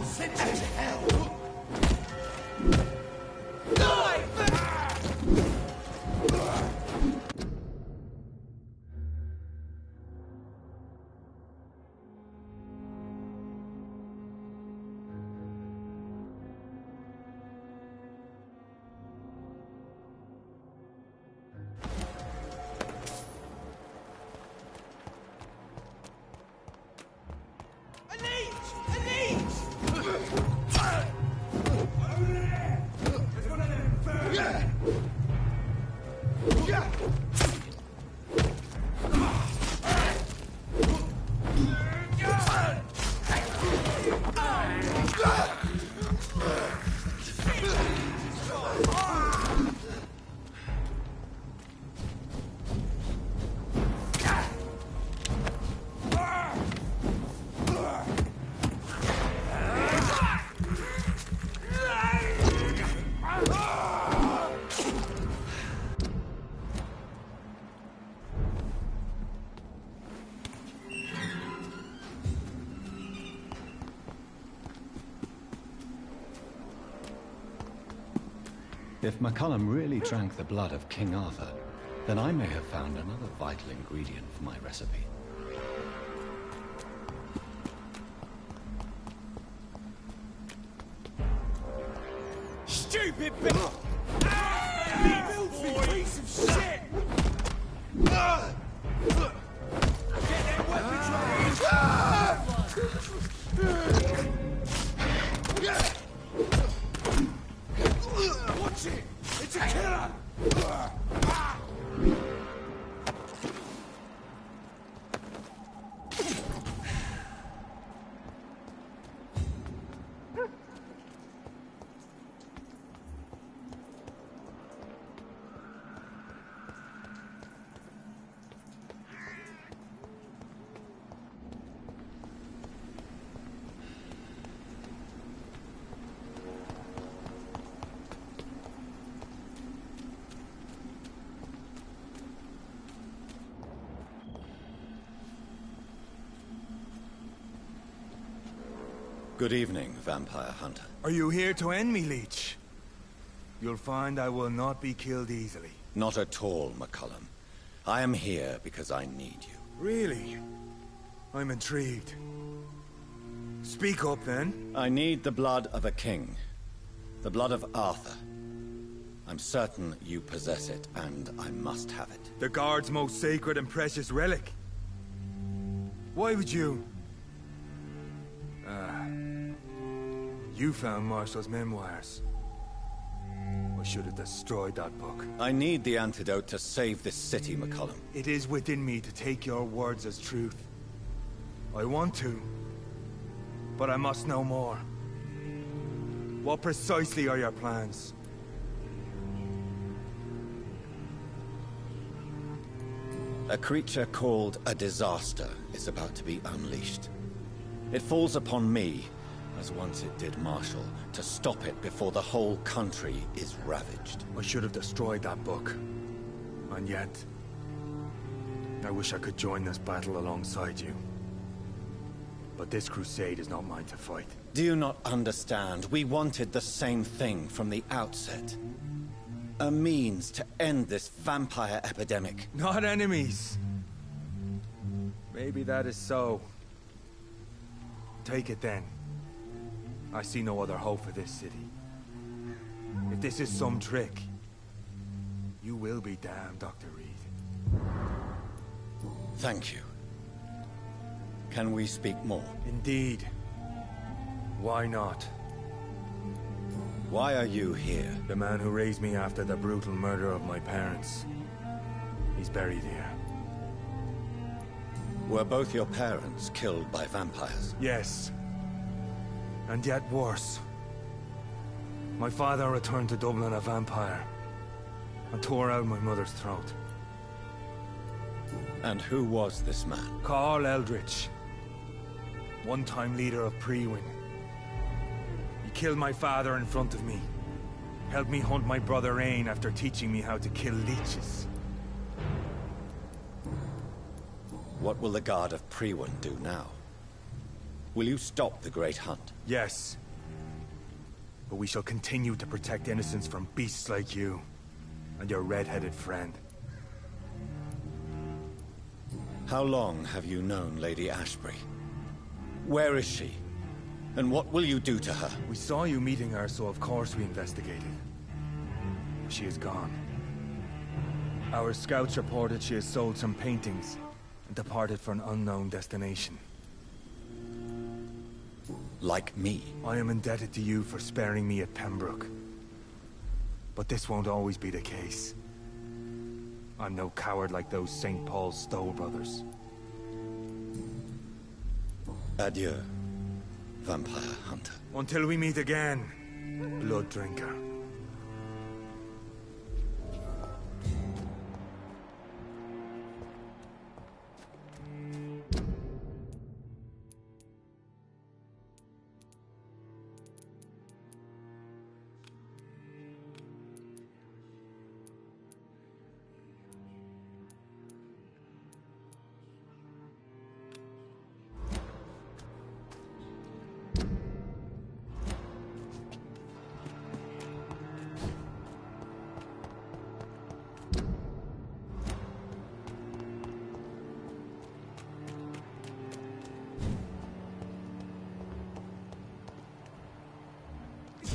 Send them to hell! If McCullum really drank the blood of King Arthur, then I may have found another vital ingredient for my recipe. Stupid bitch! Filthy piece of shit! Get them weapons ready! Watch it! It's a killer! Good evening, vampire hunter. Are you here to end me, Leech? You'll find I will not be killed easily. Not at all, McCullum. I am here because I need you. Really? I'm intrigued. Speak up, then. I need the blood of a king. The blood of Arthur. I'm certain you possess it, and I must have it. The Guard's most sacred and precious relic. Why would you? You found Marshall's memoirs. I should have destroyed that book. I need the antidote to save this city, McCullum. It is within me to take your words as truth. I want to, but I must know more. What precisely are your plans? A creature called a disaster is about to be unleashed. It falls upon me, as once it did Marshall, to stop it before the whole country is ravaged. I should have destroyed that book. And yet, I wish I could join this battle alongside you. But this crusade is not mine to fight. Do you not understand? We wanted the same thing from the outset. A means to end this vampire epidemic. Not enemies. Maybe that is so. Take it then. I see no other hope for this city. If this is some trick, you will be damned, Dr. Reed. Thank you. Can we speak more? Indeed. Why not? Why are you here? The man who raised me after the brutal murder of my parents. He's buried here. Were both your parents killed by vampires? Yes. And yet worse. My father returned to Dublin a vampire, and tore out my mother's throat. And who was this man? Carl Eldritch. One-time leader of Prewin. He killed my father in front of me. Helped me hunt my brother Ain after teaching me how to kill leeches. What will the Guard of Prewin do now? Will you stop the Great Hunt? Yes. But we shall continue to protect innocents from beasts like you. And your red-headed friend. How long have you known Lady Ashbury? Where is she? And what will you do to her? We saw you meeting her, so of course we investigated. She is gone. Our scouts reported she has sold some paintings and departed for an unknown destination. Like me? I am indebted to you for sparing me at Pembroke. But this won't always be the case. I'm no coward like those St. Paul's Stowe brothers. Adieu, vampire hunter. Until we meet again, blood drinker.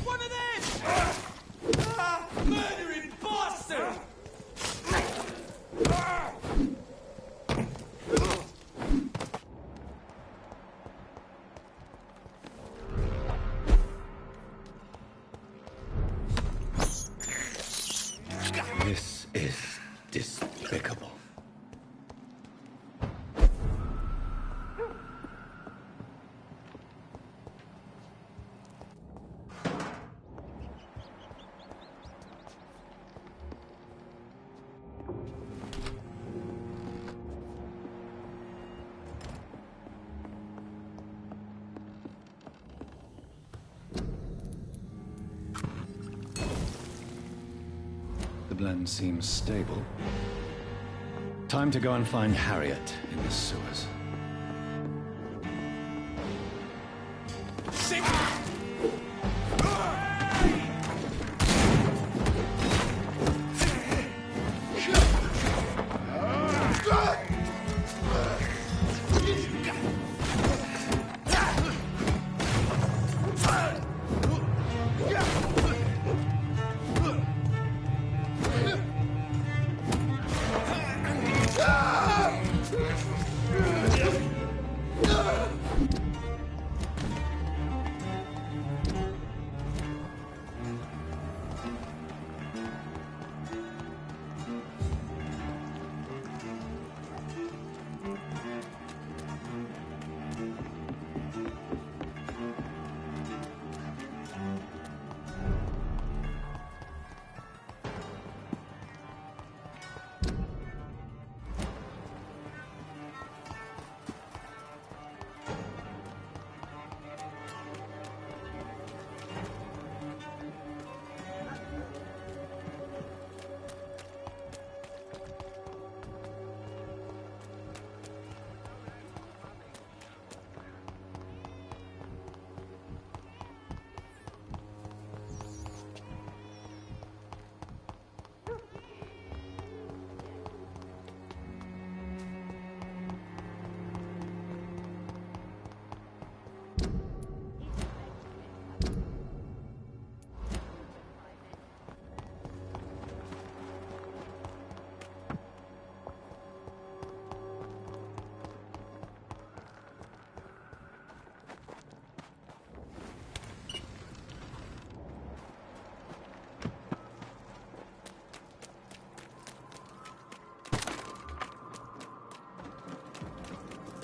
One of them! Murdering bastard! This is despicable. The blend seems stable. Time to go and find Harriet in the sewers.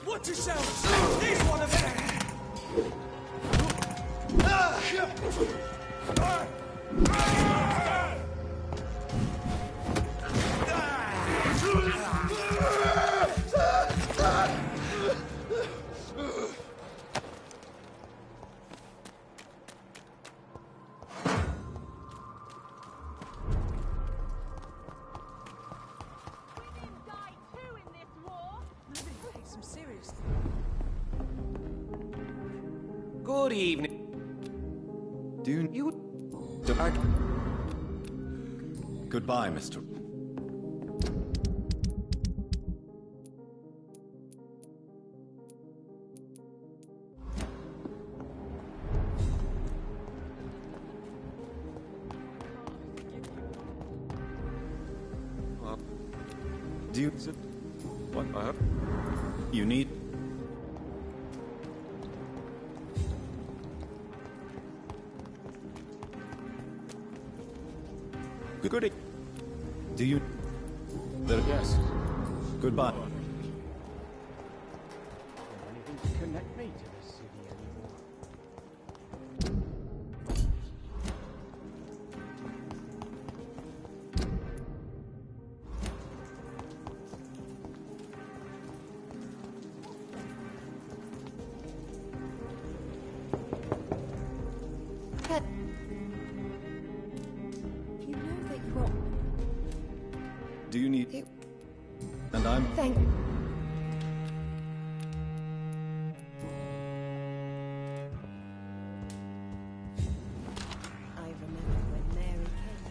Watch yourselves! Here's one of them! Good evening. Do you... You... Goodbye, Mr. Do you... What? I have... You need... Good. Do you... Yes. Goodbye. Anything to connect me to the city anymore. But you know that you are. Do you need... You And I'm... thank. I remember when Mary came.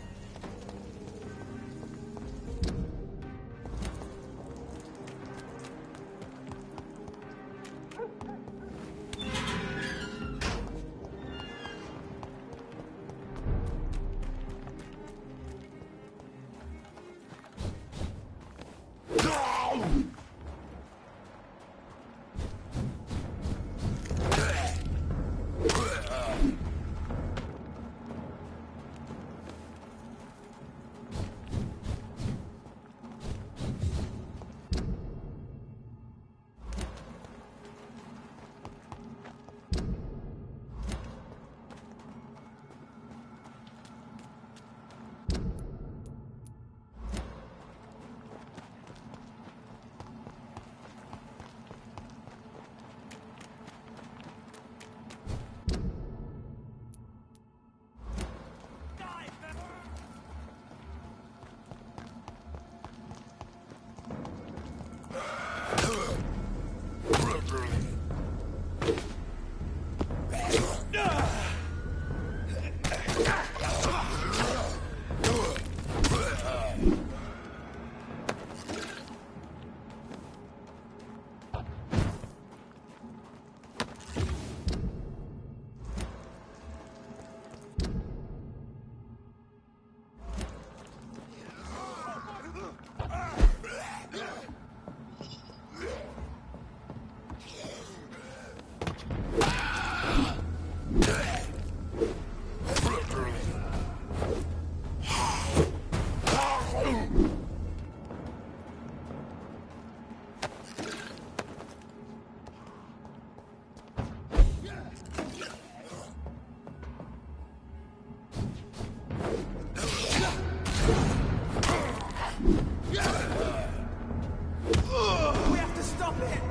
We have to stop it!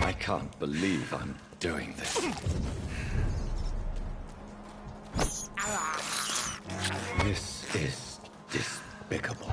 I can't believe I'm doing this. This is despicable.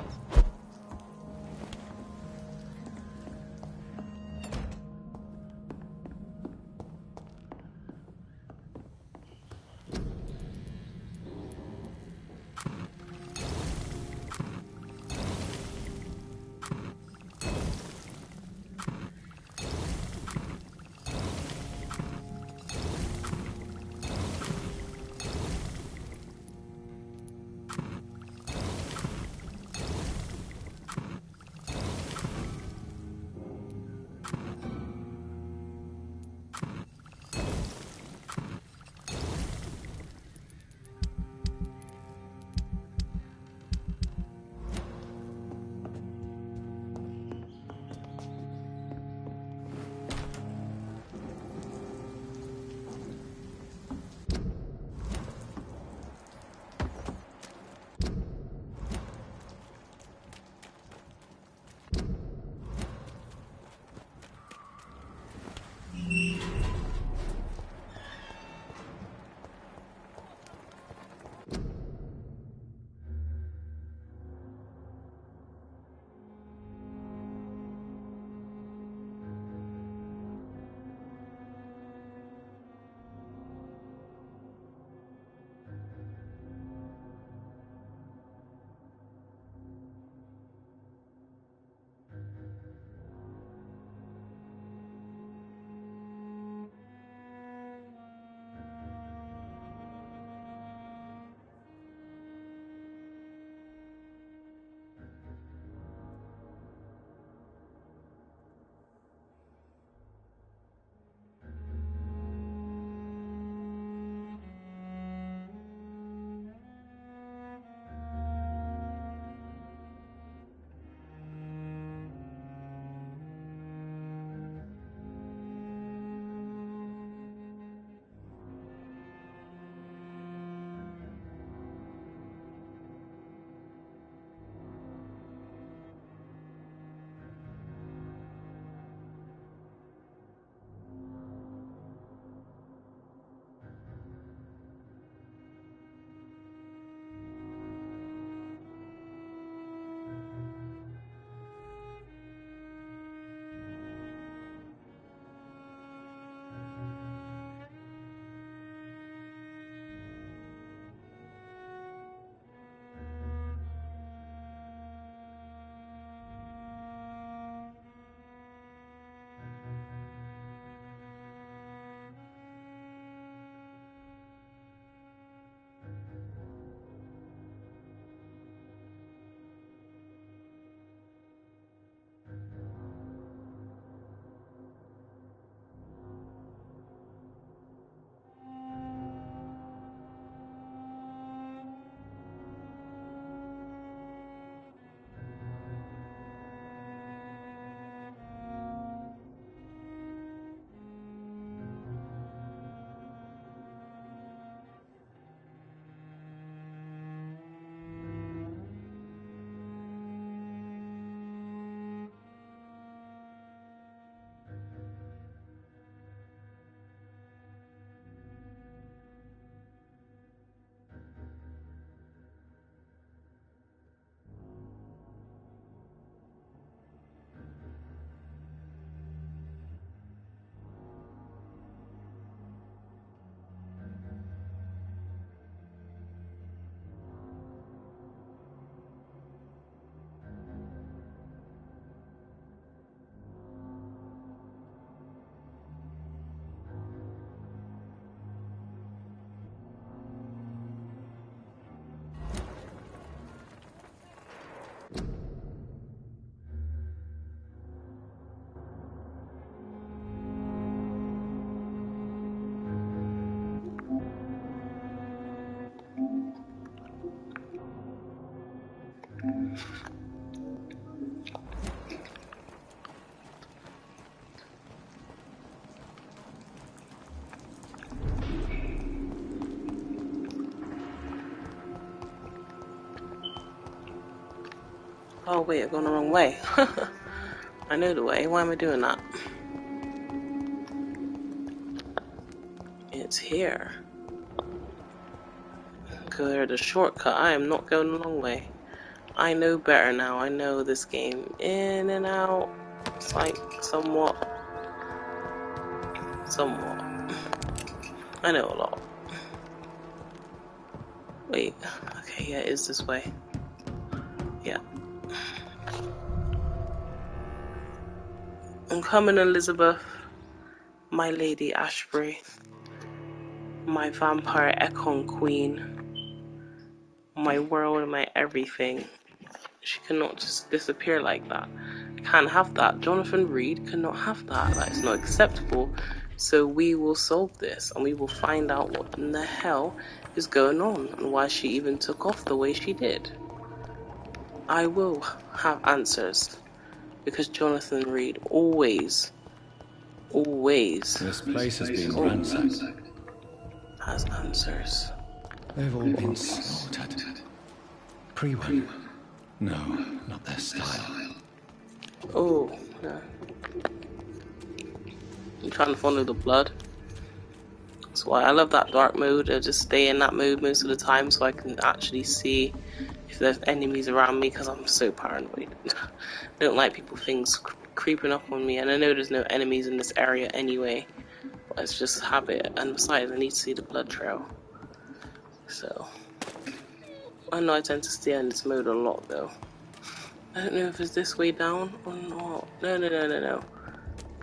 Oh wait, I've gone the wrong way. I know the way. Why am I doing that? It's here. Go the shortcut. I am not going the long way. I know better now. I know this game in and out. It's like somewhat. I know a lot. Wait. Okay, yeah, it is this way. Yeah. I'm coming, Elizabeth. My lady Ashbury. My vampire Econ queen. My world, my everything. She cannot just disappear like that. Can't have that. Jonathan Reed cannot have that. That's not acceptable. So we will solve this and we will find out what in the hell is going on and why she even took off the way she did. I will have answers because Jonathan Reed always This place has been ransacked. has answers. They've all been slaughtered. Pre-win. No, not their style. Oh, no. I'm trying to follow the blood. That's why I love that dark mode. I just stay in that mode most of the time so I can actually see if there's enemies around me because I'm so paranoid. I don't like things creeping up on me, and I know there's no enemies in this area anyway. But it's just habit, and besides, I need to see the blood trail. So, I know I tend to stay in this mode a lot though. I don't know if it's this way down or not. No.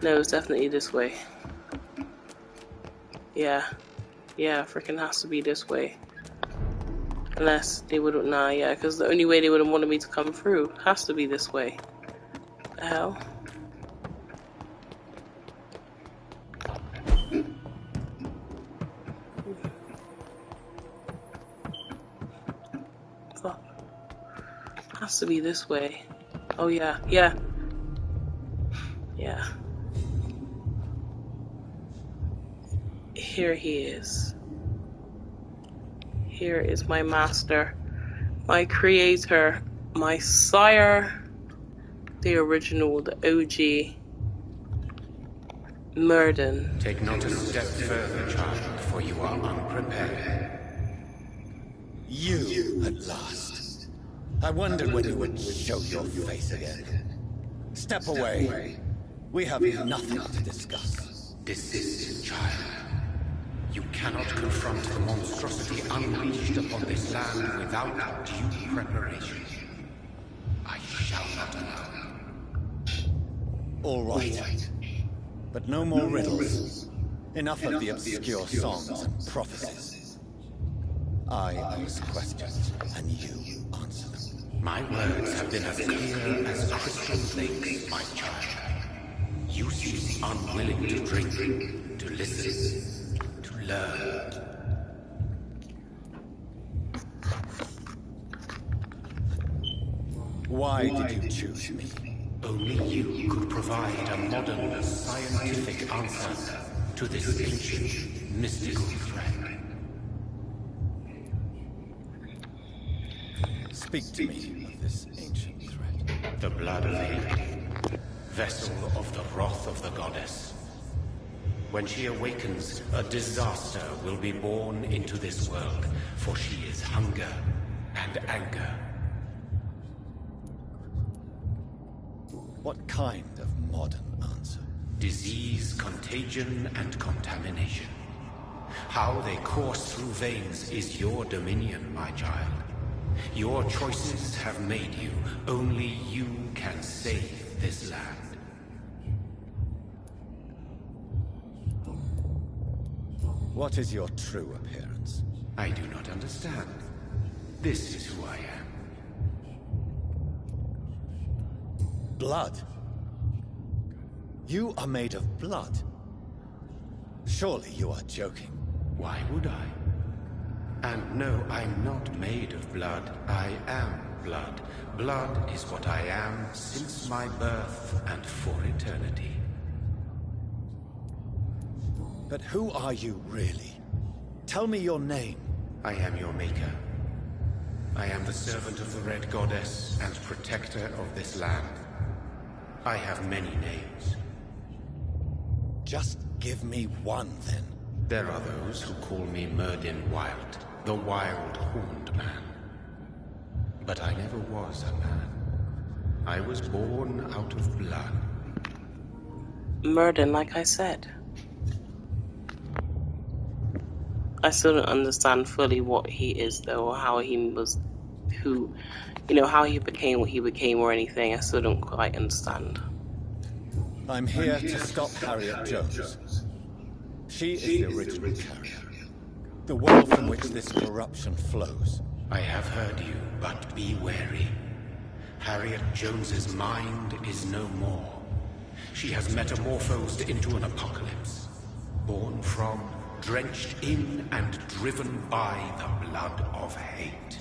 No, it's definitely this way. Yeah, freaking has to be this way. Unless they wouldn't, nah, yeah, because the only way they would have wanted me to come through has to be this way. The hell? Fuck. Has to be this way. Oh yeah. Here he is. Here is my master, my creator, my sire, the original, the OG, Murden. Take not a step further, child, for you are unprepared. You, at last. I wondered when you would show your face again. Step away. We have nothing to discuss. Desist, child. You cannot confront the monstrosity unleashed upon this land without due preparation. I shall not allow. All right. But no more riddles. Enough of the obscure songs and prophecies. I ask questions, and you answer them. My words have been as clear as crystal lakes, my child. You seem unwilling to drink, to listen, to learn. Why did you choose me? Only you could provide a modern, scientific answer to this ancient, mystical threat. Speak to me of this ancient threat. The blood of Hades, vessel of the wrath of the goddess. When she awakens, a disaster will be born into this world, for she is hunger and anger. What kind of modern answer? Disease, contagion, and contamination. How they course through veins is your dominion, my child. Your choices have made you. Only you can save this land. What is your true appearance? I do not understand. This is who I am. Blood? You are made of blood. Surely you are joking. Why would I? And no, I'm not made of blood. I am blood. Blood is what I am since my birth and for eternity. But who are you really? Tell me your name. I am your maker. I am the servant of the Red Goddess and protector of this land. I have many names. Just give me one, then. There are those who call me Myrddin Wild, the Wild Horned Man. But I never was a man. I was born out of blood. Murden, like I said. I still don't understand fully what he is, though, or how he was, who, how he became what he became or anything. I still don't quite understand. I'm here to stop Harriet Jones. She is the original carrier. The well from which this corruption flows. I have heard you, but be wary. Harriet Jones's mind is no more. She has metamorphosed into an apocalypse. Born from, drenched in, and driven by the blood of hate.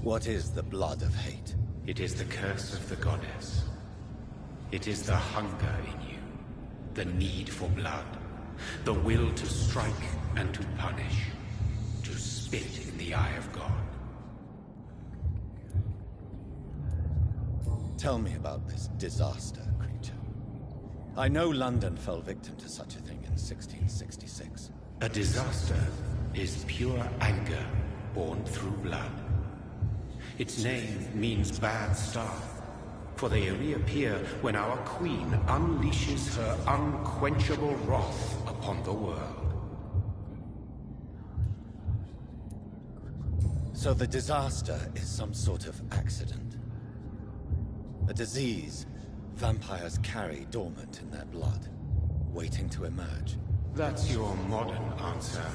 What is the blood of hate? It is the curse of the goddess. It is the hunger in you, the need for blood, the will to strike and to punish, to spit in the eye of God. Tell me about this disaster, creature. I know London fell victim to such a thing in 1666. A disaster is pure anger born through blood. Its name means bad star, for they reappear when our queen unleashes her unquenchable wrath upon the world. So the disaster is some sort of accident. A disease vampires carry dormant in their blood, waiting to emerge. That's your modern answer.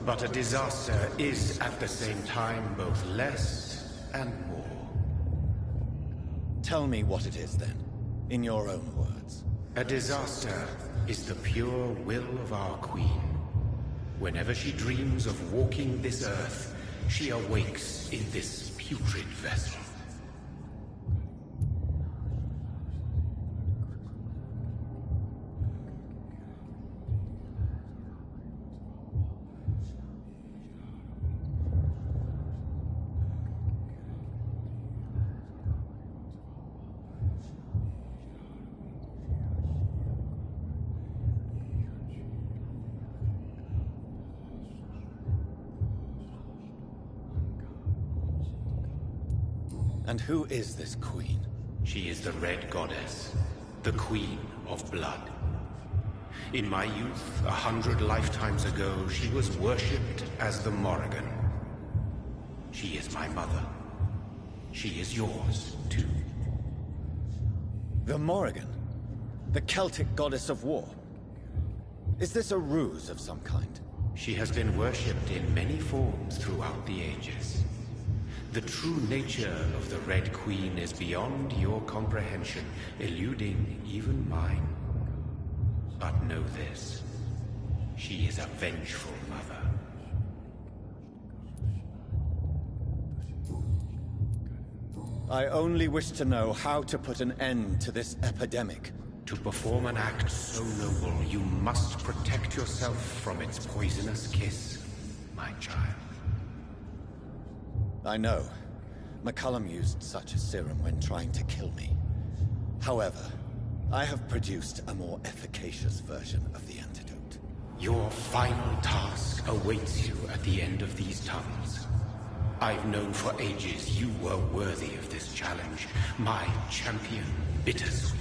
But a disaster is at the same time both less and more. Tell me what it is then, in your own words. A disaster is the pure will of our queen. Whenever she dreams of walking this earth, she awakes in this putrid vessel. And who is this queen? She is the Red Goddess, the Queen of Blood. In my youth, 100 lifetimes ago, she was worshipped as the Morrigan. She is my mother. She is yours, too. The Morrigan? The Celtic goddess of war? Is this a ruse of some kind? She has been worshipped in many forms throughout the ages. The true nature of the Red Queen is beyond your comprehension, eluding even mine. But know this. She is a vengeful mother. I only wish to know how to put an end to this epidemic. To perform an act so noble, you must protect yourself from its poisonous kiss, my child. I know. McCullum used such a serum when trying to kill me. However, I have produced a more efficacious version of the antidote. Your final task awaits you at the end of these tunnels. I've known for ages you were worthy of this challenge, my champion, Bittersweet.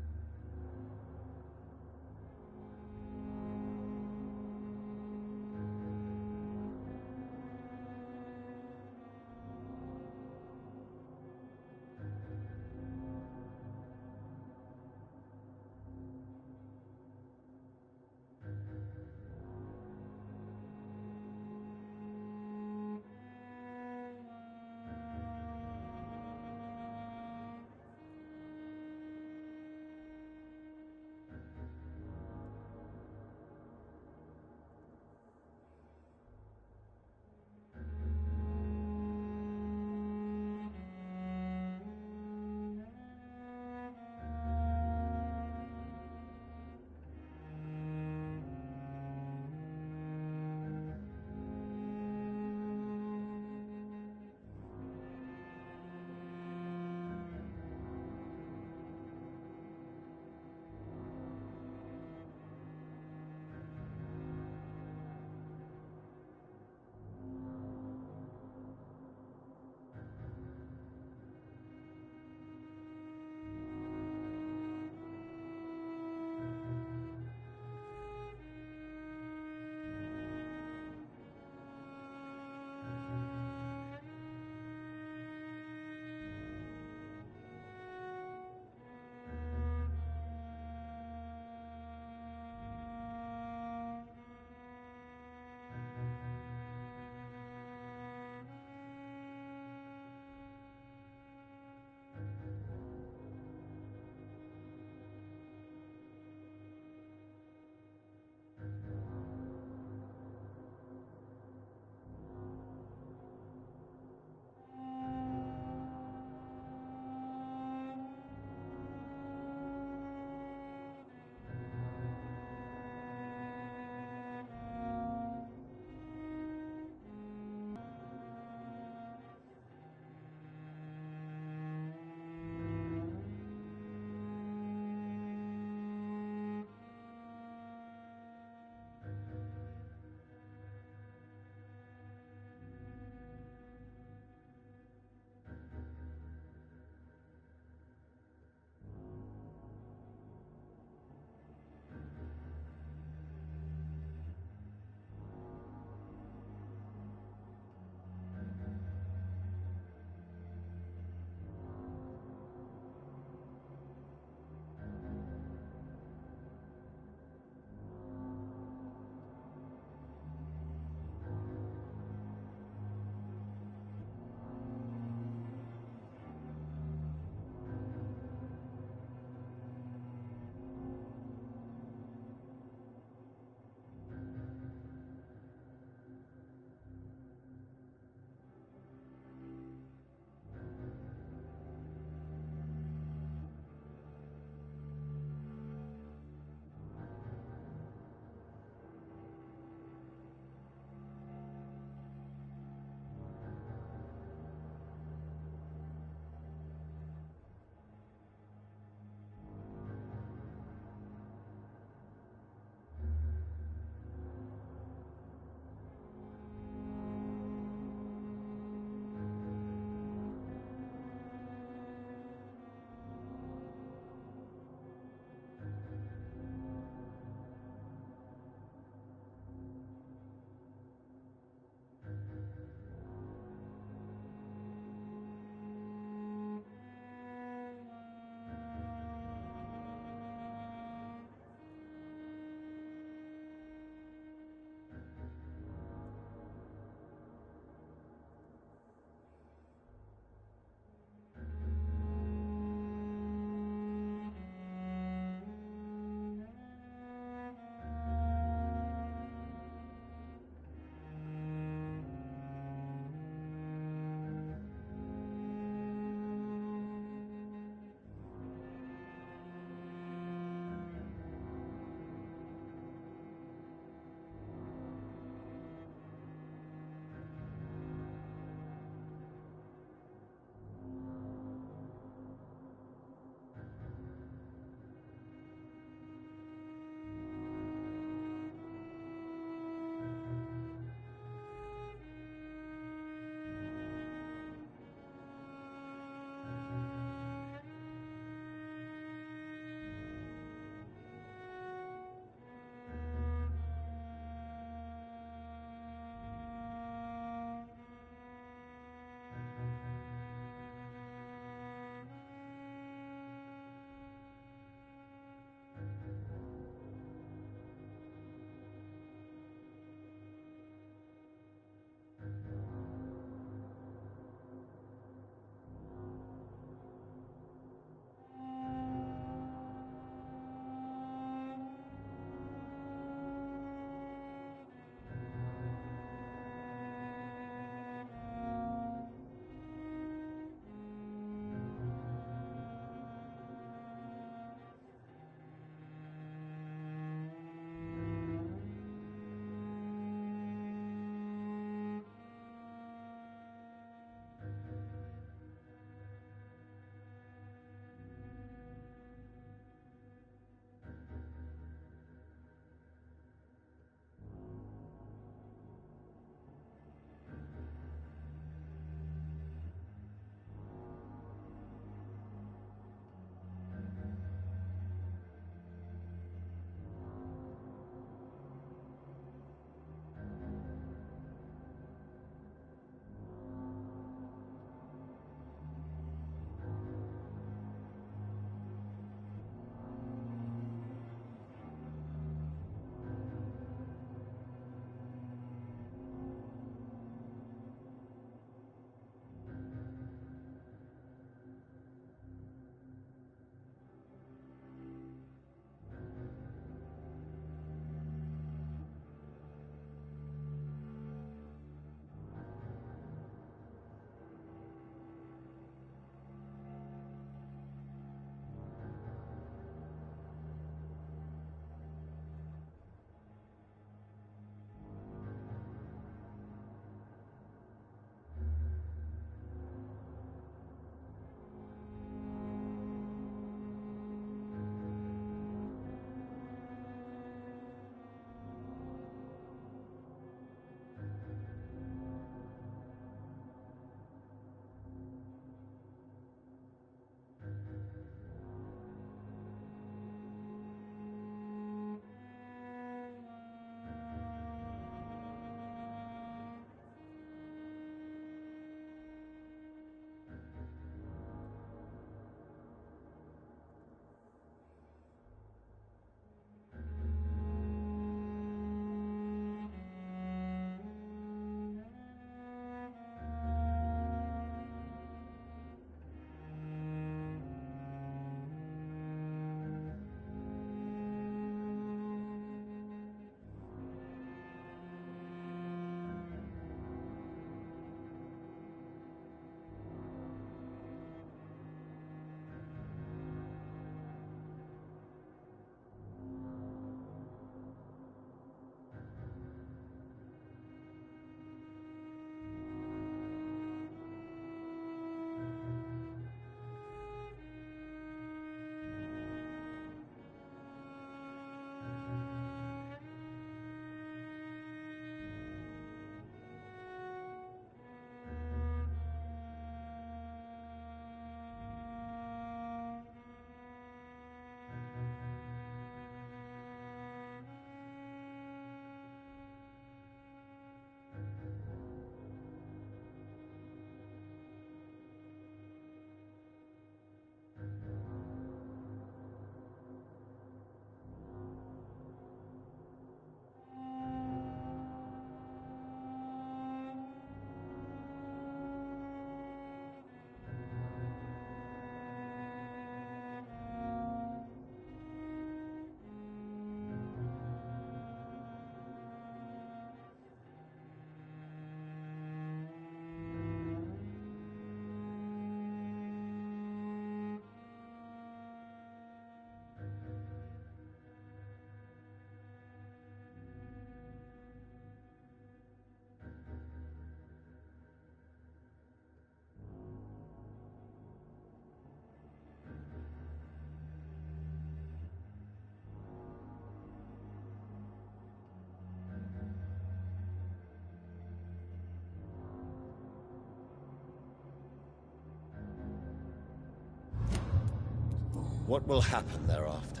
What will happen thereafter?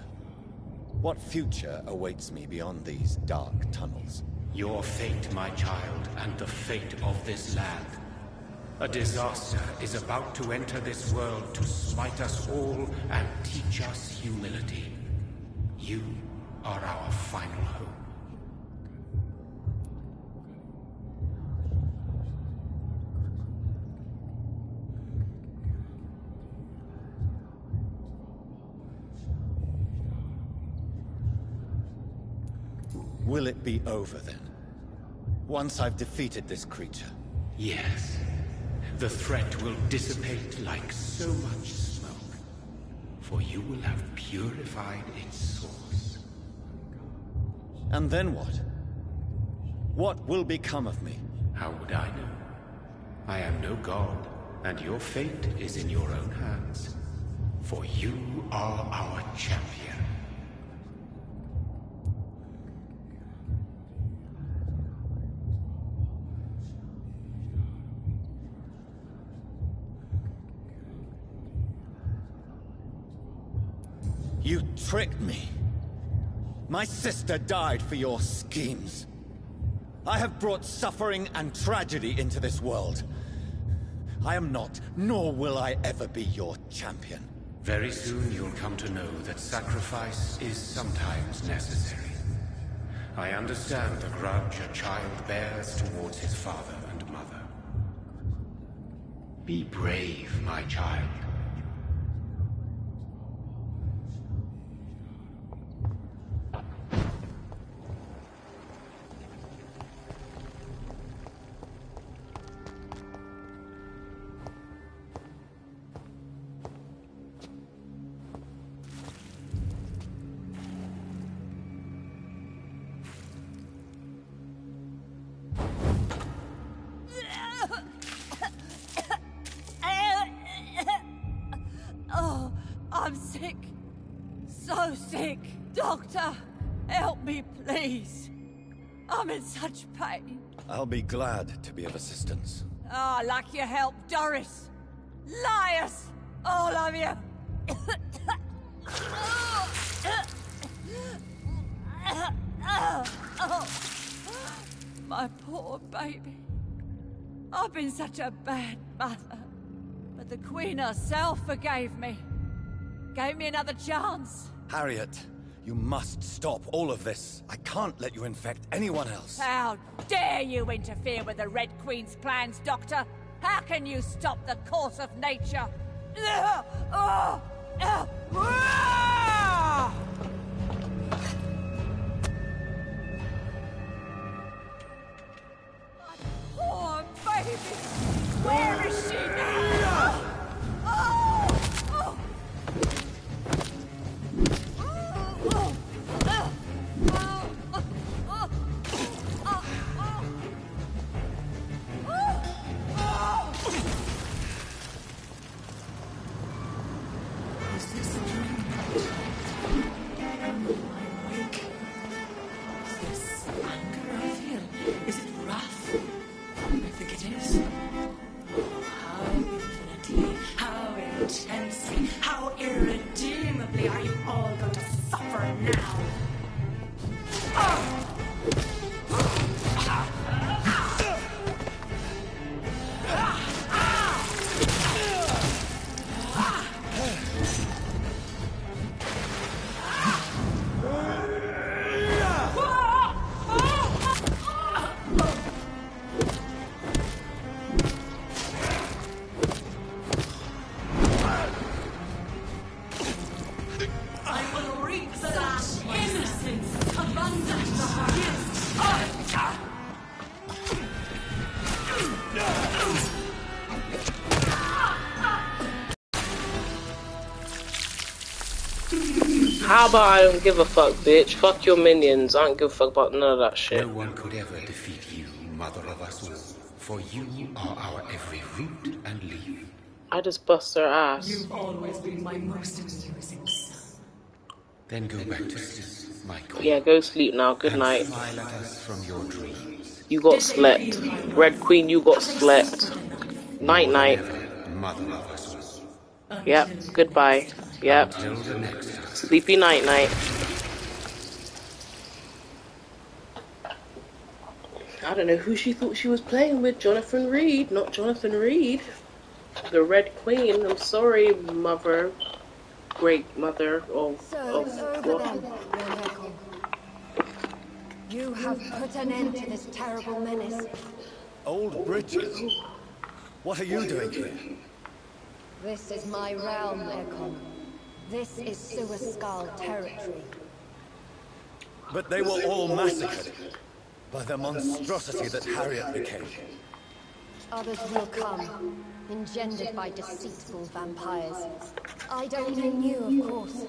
What future awaits me beyond these dark tunnels? Your fate, my child, and the fate of this land. A disaster is about to enter this world to smite us all and teach us humility. You are our final hope. Will it be over then? Once I've defeated this creature? Yes. The threat will dissipate like so much smoke. For you will have purified its source. And then what? What will become of me? How would I know? I am no god, and your fate is in your own hands. For you are our champion. You tricked me. My sister died for your schemes. I have brought suffering and tragedy into this world. I am not, nor will I ever be your champion. Very soon you'll come to know that sacrifice is sometimes necessary. I understand the grudge a child bears towards his father and mother. Be brave, my child. Oh, I'm sick. So sick. Doctor, help me, please. I'm in such pain. I'll be glad to be of assistance. Ah, like your help, Doris. Liars! All of you! My poor baby. I've been such a bad mother. But the Queen herself forgave me. Gave me another chance. Harriet, you must stop all of this. I can't let you infect anyone else. How dare you interfere with the Red Queen's plans, Doctor? How can you stop the course of nature? Poor baby! Where is she now? Is this a dream? Am I awake? Is this anger I feel? Is it wrath? I think it is. How infinitely, how intensely, how irredeemably are you all going to suffer now? How about I don't give a fuck, bitch? Fuck your minions. I don't give a fuck about none of that shit. No one could ever defeat you, mother of us all, for you are our every root and leaf. I just bust her ass. You've always been my most amusing son. Then go back to sleep, my queen. Yeah, go sleep now. Good and night. smile at us from your dreams. You got slept. Red Queen, you got slept. Night, night. Mother of us all. Yep, goodbye. Yep. Until the next time. Sleepy night night. I don't know who she thought she was playing with. Jonathan Reed, not Jonathan Reed. The Red Queen. I'm sorry, mother, great mother of It's over then, young Ekon. You have put an end to this terrible menace. Old Bridget, what are you doing here? This is my realm, Ekon. This is Suascal territory. But they were all massacred by the monstrosity that Harriet became. Others will come, engendered by deceitful vampires. I don't mean you, of course.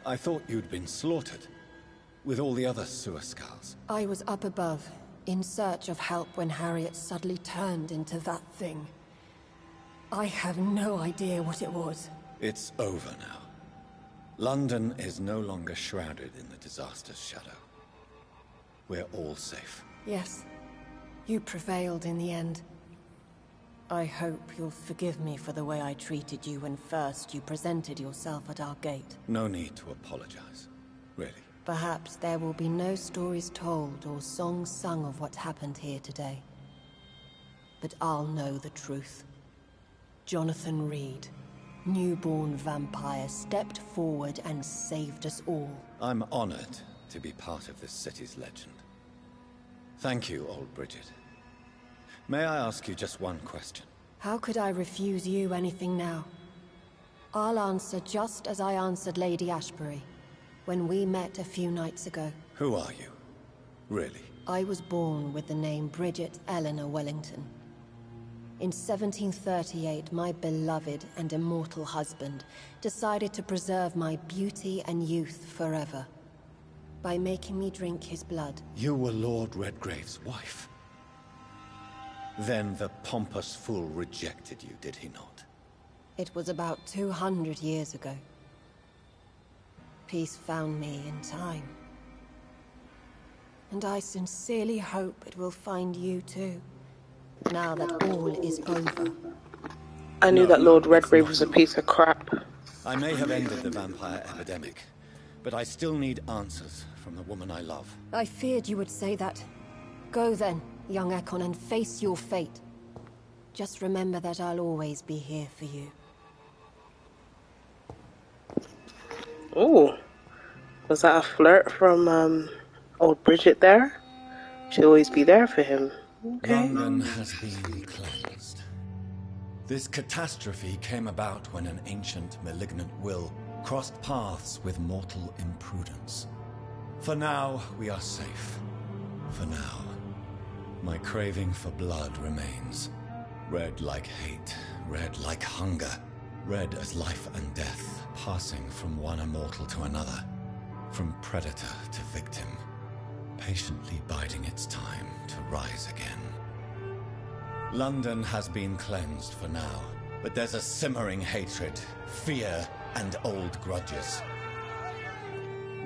I thought you'd been slaughtered, with all the other Suascals. I was up above, in search of help when Harriet suddenly turned into that thing. I have no idea what it was. It's over now. London is no longer shrouded in the disaster's shadow. We're all safe. Yes, you prevailed in the end. I hope you'll forgive me for the way I treated you when first you presented yourself at our gate. No need to apologize, really. Perhaps there will be no stories told or songs sung of what happened here today. But I'll know the truth. Jonathan Reed, newborn vampire, stepped forward and saved us all. I'm honored to be part of this city's legend. Thank you, old Bridget. May I ask you just one question? How could I refuse you anything now? I'll answer just as I answered Lady Ashbury when we met a few nights ago. Who are you? Really? I was born with the name Bridget Eleanor Wellington. In 1738, my beloved and immortal husband decided to preserve my beauty and youth forever by making me drink his blood. You were Lord Redgrave's wife. Then the pompous fool rejected you, did he not? It was about 200 years ago. Peace found me in time. And I sincerely hope it will find you too, now that all is over. I knew that Lord Redgrave was a piece of crap. I may have ended the vampire epidemic, but I still need answers from the woman I love. I feared you would say that. Go then, young Ekon, and face your fate. Just remember that I'll always be here for you. Ooh. Was that a flirt from, old Bridget there? She'll always be there for him. Okay. London has been cleansed. This catastrophe came about when an ancient malignant will crossed paths with mortal imprudence. For now, we are safe. For now. My craving for blood remains. Red like hate, red like hunger. Red as life and death, passing from one immortal to another. From predator to victim. Patiently biding its time to rise again. London has been cleansed for now, but there's a simmering hatred, fear, and old grudges.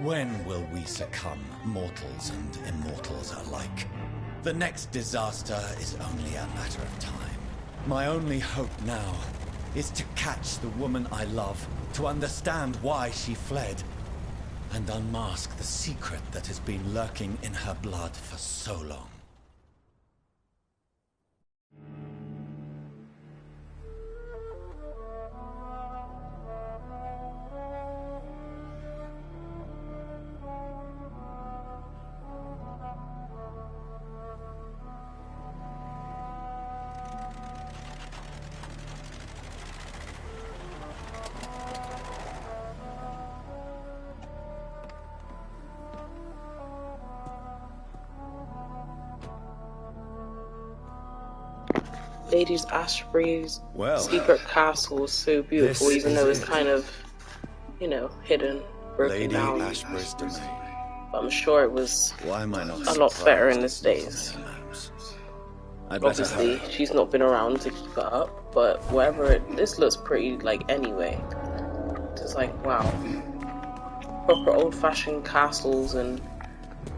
When will we succumb, mortals and immortals alike? The next disaster is only a matter of time. My only hope now is to catch the woman I love, to understand why she fled, and unmask the secret that has been lurking in her blood for so long. Lady Ashbury's Well, secret castle was so beautiful, this even though is it's it. kind of, you know, hidden, broken Lady down. Ashbury's domain. But I'm sure it was Why am I not a lot better in surprised these it's days. not on the maps? I'd better Obviously, hurry. she's not been around to keep it up, but whatever, this looks pretty, like, anyway. It's like, wow. Proper old-fashioned castles and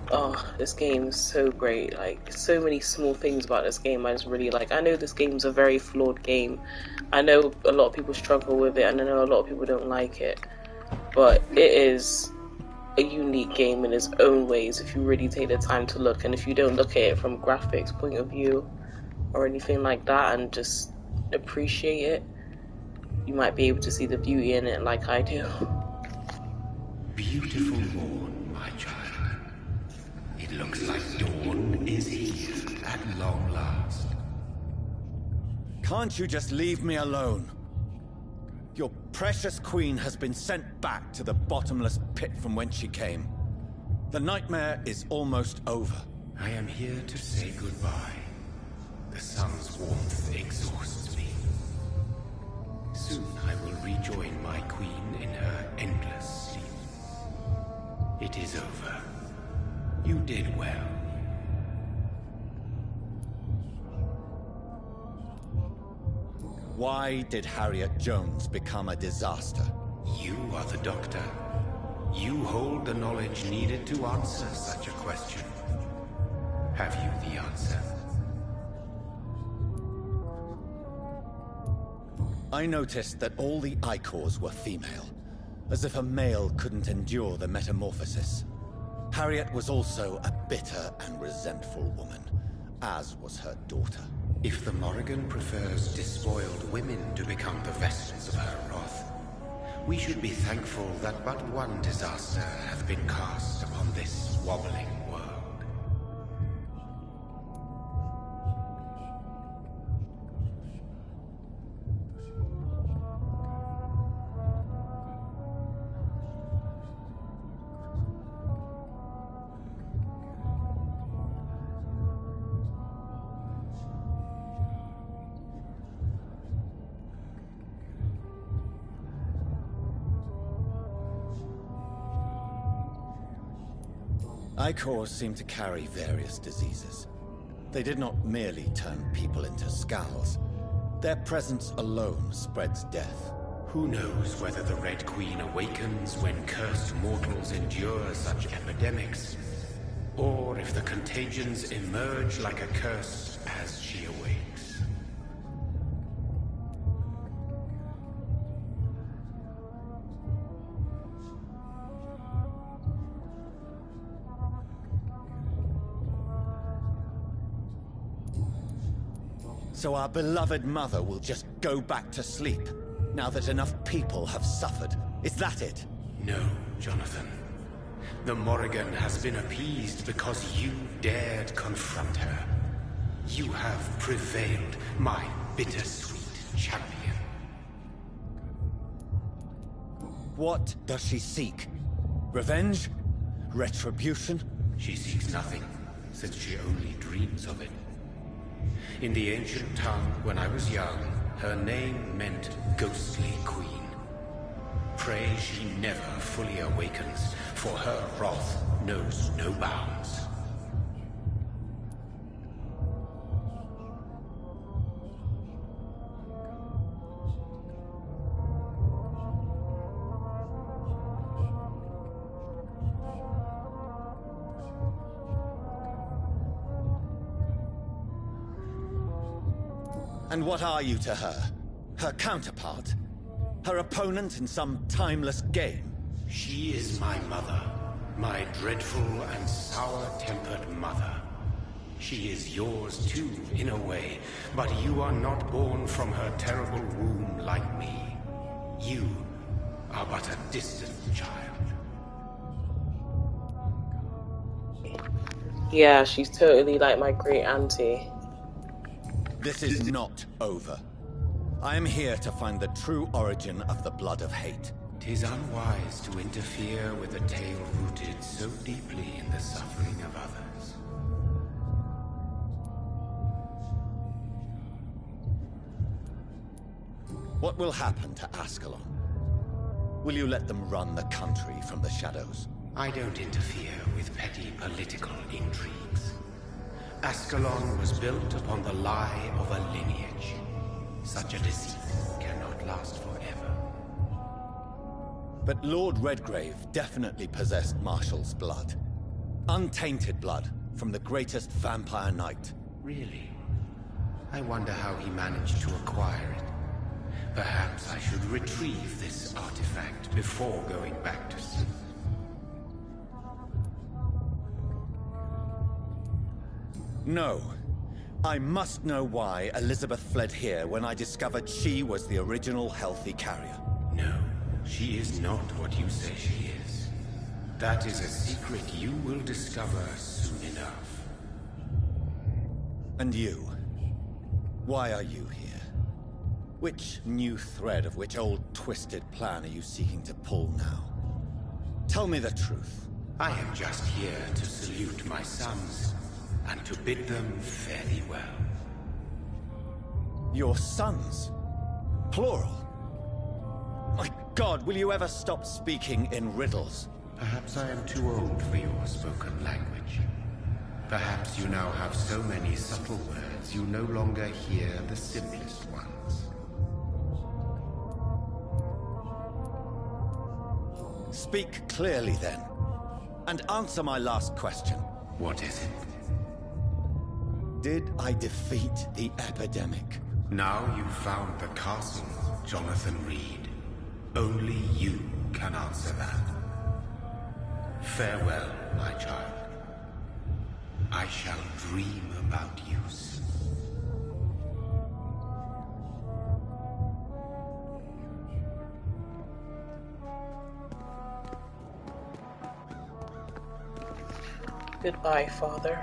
Oh, this game is so great. Like, so many small things about this game I just really like. I know this game's a very flawed game. I know a lot of people struggle with it, and I know a lot of people don't like it. But it is a unique game in its own ways if you really take the time to look, and if you don't look at it from graphics point of view or anything like that and just appreciate it, you might be able to see the beauty in it like I do. Beautiful morn, my child. It looks like dawn is here at long last. Can't you just leave me alone? Your precious queen has been sent back to the bottomless pit from whence she came. The nightmare is almost over. I am here to say goodbye. The sun's warmth exhausts me. Soon I will rejoin my queen in her endless sleep. It is over. You did well. Why did Harriet Jones become a disaster? You are the doctor. You hold the knowledge needed to answer such a question. Have you the answer? I noticed that all the Icors were female, as if a male couldn't endure the metamorphosis. Harriet was also a bitter and resentful woman, as was her daughter. If the Morrigan prefers despoiled women to become the vessels of her wrath, we should be thankful that but one disaster hath been cast upon this wobbling world. Icors seem to carry various diseases. They did not merely turn people into skulls. Their presence alone spreads death. Who knows whether the Red Queen awakens when cursed mortals endure such epidemics, or if the contagions emerge like a curse as she awakes. So our beloved mother will just go back to sleep, now that enough people have suffered. Is that it? No, Jonathan. The Morrigan has been appeased because you dared confront her. You have prevailed, my bittersweet champion. What does she seek? Revenge? Retribution? She seeks nothing, since she only dreams of it. In the ancient tongue, when I was young, her name meant Ghostly Queen. Pray she never fully awakens, for her wrath knows no bounds. And what are you to her? Her counterpart? Her opponent in some timeless game? She is my mother, my dreadful and sour-tempered mother. She is yours too, in a way, but you are not born from her terrible womb like me. You are but a distant child. Yeah, she's totally like my great auntie. This is not over. I am here to find the true origin of the blood of hate. 'Tis unwise to interfere with a tale rooted so deeply in the suffering of others. What will happen to Ascalon? Will you let them run the country from the shadows? I don't interfere with petty political intrigues. Ascalon was built upon the lie of a lineage. Such a deceit cannot last forever. But Lord Redgrave definitely possessed Marshall's blood. Untainted blood from the greatest vampire knight. Really? I wonder how he managed to acquire it. Perhaps I should retrieve this artifact before going back to sleep. No. I must know why Elizabeth fled here when I discovered she was the original healthy carrier. No, she is not what you say she is. That is a secret you will discover soon enough. And you? Why are you here? Which new thread of which old twisted plan are you seeking to pull now? Tell me the truth. I am just here to salute my sons, and to bid them fare thee well. Your sons? Plural? My God, will you ever stop speaking in riddles? Perhaps I am too old for your spoken language. Perhaps you now have so many subtle words you no longer hear the simplest ones. Speak clearly then, and answer my last question. What is it? Did I defeat the epidemic? Now you've found the castle, Jonathan Reed. Only you can answer that. Farewell, my child. I shall dream about you soon. Goodbye, Father.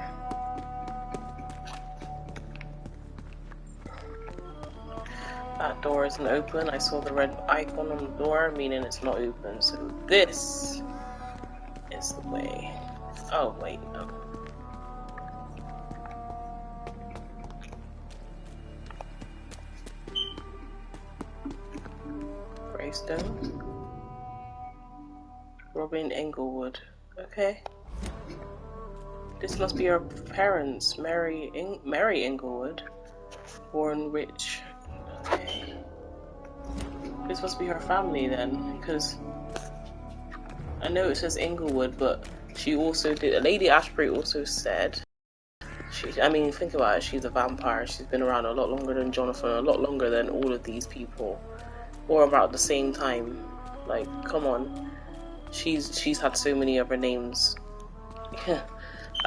That door isn't open. I saw the red icon on the door, meaning it's not open. So this is the way. Oh, wait, no. Gravestone. Robin Englewood. Okay. This must be her parents, Mary Englewood, born rich. Okay. This must be her family then, because I know it says Englewood, but she also did. Lady Ashbury also said. I mean, think about it. She's a vampire. She's been around a lot longer than Jonathan, a lot longer than all of these people, or about the same time. Like, come on. She's had so many other names. Yeah.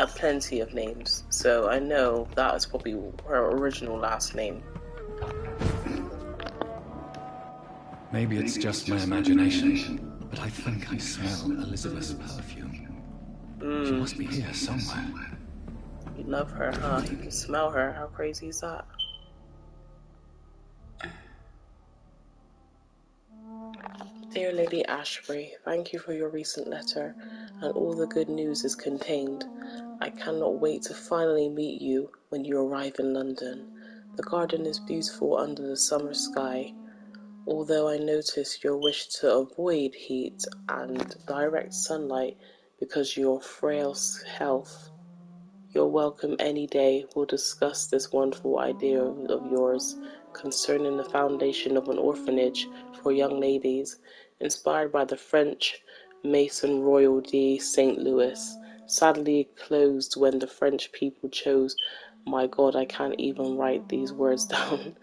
Plenty of names, so I know that is probably her original last name. Maybe it's just my imagination, but I think I smell Elizabeth's perfume. She must be here somewhere. You love her, huh? You can smell her. How crazy is that? Dear Lady Ashbury, thank you for your recent letter, and all the good news is contained. I cannot wait to finally meet you when you arrive in London. The garden is beautiful under the summer sky. Although I notice your wish to avoid heat and direct sunlight because of your frail health, you're welcome any day. We'll discuss this wonderful idea of yours concerning the foundation of an orphanage for young ladies, inspired by the French Mason Royal de St. Louis, sadly closed when the French people chose, my God, I can't even write these words down,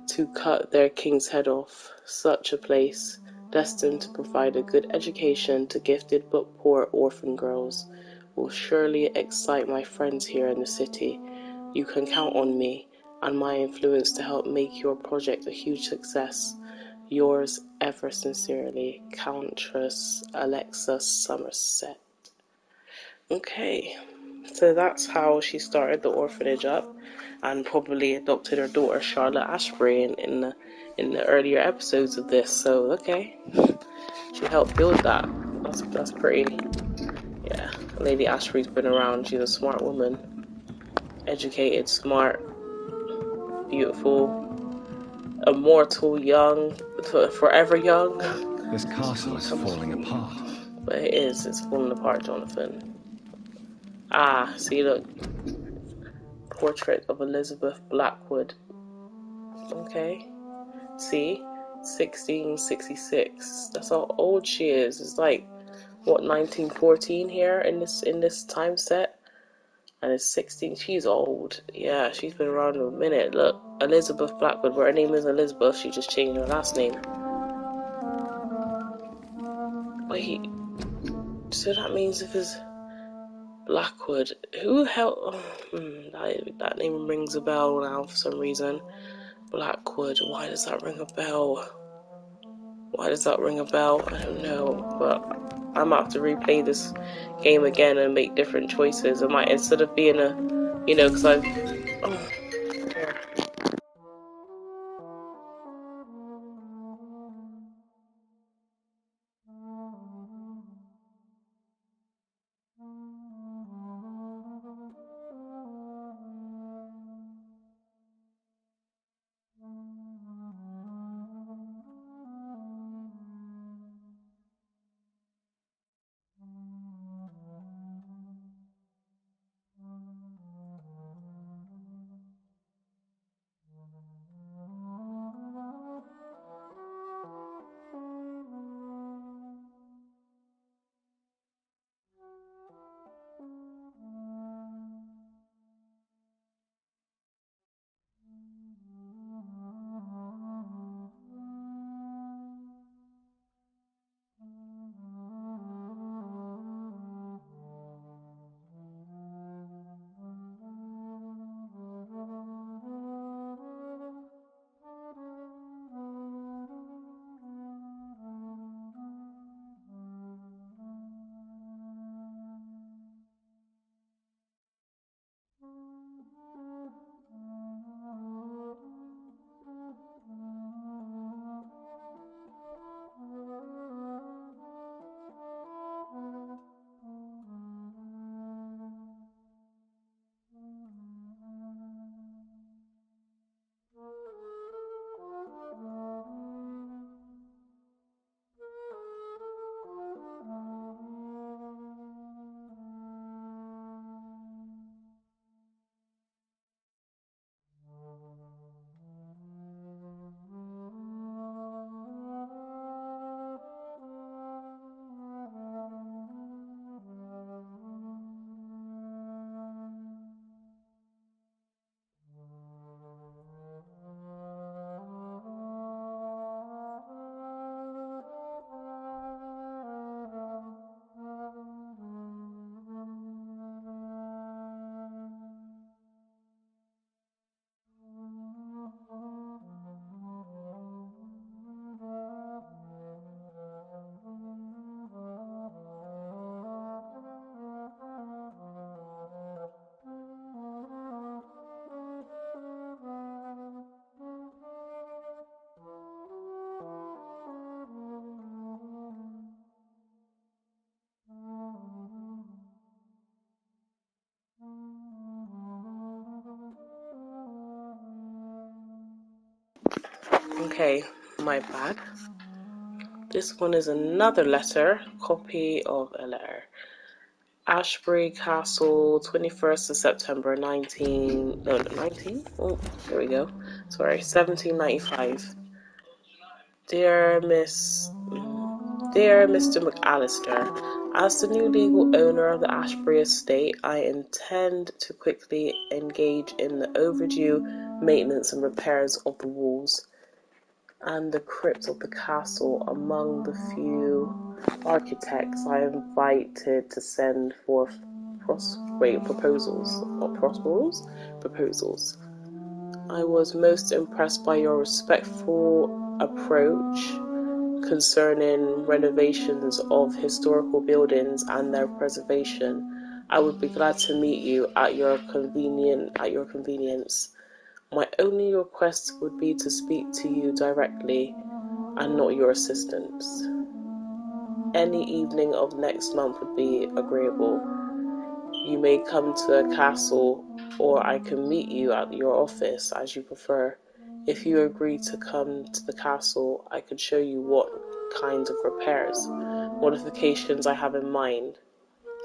to cut their king's head off. Such a place, destined to provide a good education to gifted but poor orphan girls, will surely excite my friends here in the city. You can count on me and my influence to help make your project a huge success. Yours ever sincerely, Countess Alexa Somerset. Okay, so that's how she started the orphanage up, and probably adopted her daughter Charlotte Ashbury in the earlier episodes of this. So okay, she helped build that. That's pretty. Yeah, Lady Ashbury's been around. She's a smart woman, educated, smart, beautiful, immortal, young, forever young. This castle is falling apart. But it is. It's falling apart, Jonathan. Ah, see, look. Portrait of Elizabeth Blackwood. Okay. See? 1666. That's how old she is. It's like what, 1914 here in this time set, and it's 16. She's old. Yeah, she's been around a minute. Look, Elizabeth Blackwood, where her name is Elizabeth, she just changed her last name. Wait, so that means if it's Blackwood, who hell? That name rings a bell now for some reason. Blackwood, why does that ring a bell? Why does that ring a bell? I don't know, but I'm about to replay this game again and make different choices. I might, instead of being a, because I've... Oh, here. Okay, my bad. This one is another letter, copy of a letter. Ashbury Castle, 21st of September, 19... No, 19? Oh, here we go. Sorry, 1795. Dear Mr. McAllister, as the new legal owner of the Ashbury estate, I intend to quickly engage in the overdue maintenance and repairs of the walls and the crypt of the castle among the few architects I invited to send forth proposals. Proposals. I was most impressed by your respectful approach concerning renovations of historical buildings and their preservation. I would be glad to meet you at your convenience. My only request would be to speak to you directly and not your assistants. Any evening of next month would be agreeable. You may come to a castle, or I can meet you at your office, as you prefer. If you agree to come to the castle, I could show you what kinds of repairs, modifications I have in mind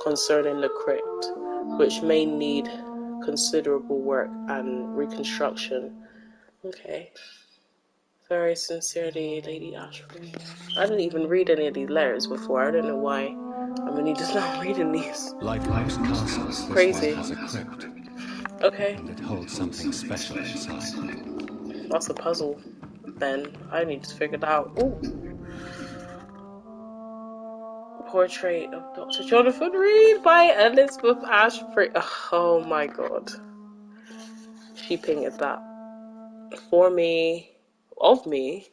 concerning the crypt, which may need considerable work and reconstruction. Okay. Very sincerely, Lady Ashbury. I didn't even read any of these letters before. I don't know why. I'm only just now reading these. Like most castles, this Crazy. one has a crypt. Okay. And it holds something special inside. That's a puzzle, then. I need to figure it out. Ooh. Portrait of Dr. Jonathan Reed by Elizabeth Ashbury. Oh my god. She painted that for me, of me,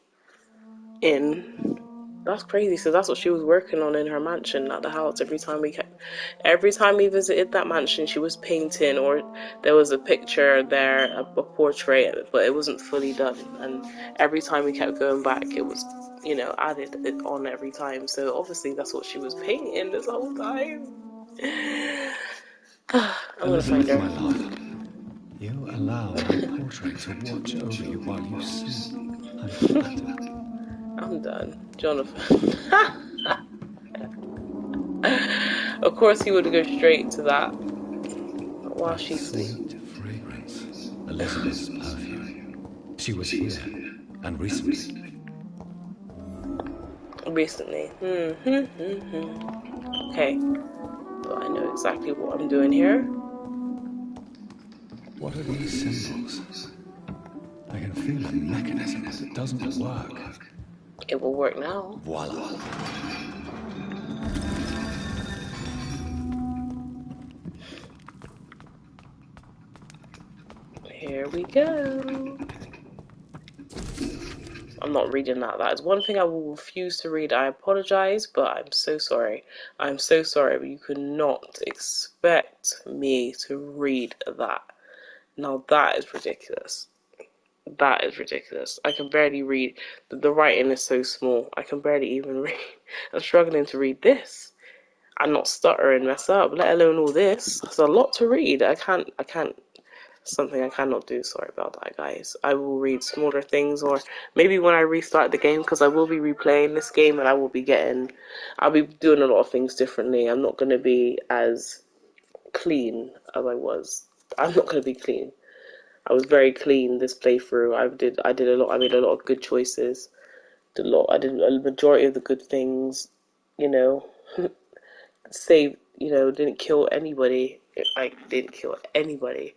in. That's crazy. So that's what she was working on in her mansion at the house. Every time we visited that mansion, she was painting, or there was a picture there, a portrait, but it wasn't fully done. And every time we kept going back, it was, added it on every time. So obviously that's what she was painting this whole time. I'm gonna find her. My love, you allow my portrait to watch over you while you sleep. I'm flattered. I'm done. Jonathan. Of course he would go straight to that while she sleeps. Fragrance. Elizabeth's perfume. She was here, and recently. Recently. Okay. So I know exactly what I'm doing here. What are these symbols? I can feel a mechanism that doesn't work. It will work now. Voila. Here we go. I'm not reading that. That is one thing I will refuse to read. I apologize, but I'm so sorry. I'm so sorry, but you could not expect me to read that. Now that is ridiculous. That is ridiculous. I can barely read. The writing is so small. I can barely even read. I'm struggling to read this. I'm not stuttering mess up, let alone all this. It's a lot to read. I can't. Something I cannot do. Sorry about that, guys. I will read smaller things, or maybe when I restart the game, because I will be replaying this game, and I'll be doing a lot of things differently. I'm not going to be as clean as I was. I'm not going to be clean. I was very clean this playthrough. I did a lot. I made a lot of good choices. I did a majority of the good things. Saved. Didn't kill anybody. I didn't kill anybody.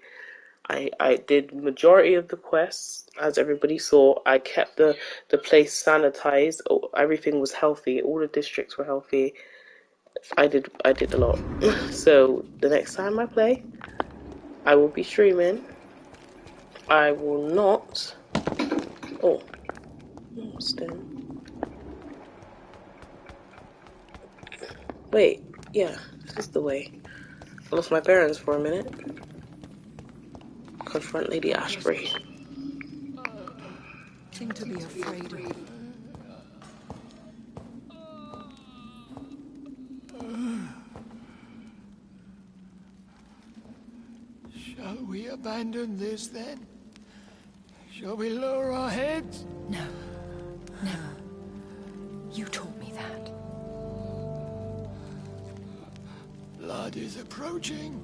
I did majority of the quests, as everybody saw. I kept the place sanitized. Everything was healthy. All the districts were healthy. I did a lot. So the next time I play, I will be streaming. I will not. Oh, still. Wait, yeah, this is the way. I lost my bearings for a minute. Confront Lady Ashbury. Thing to be afraid of. Shall we abandon this then? Shall we lower our heads? No, never. You taught me that. Blood is approaching.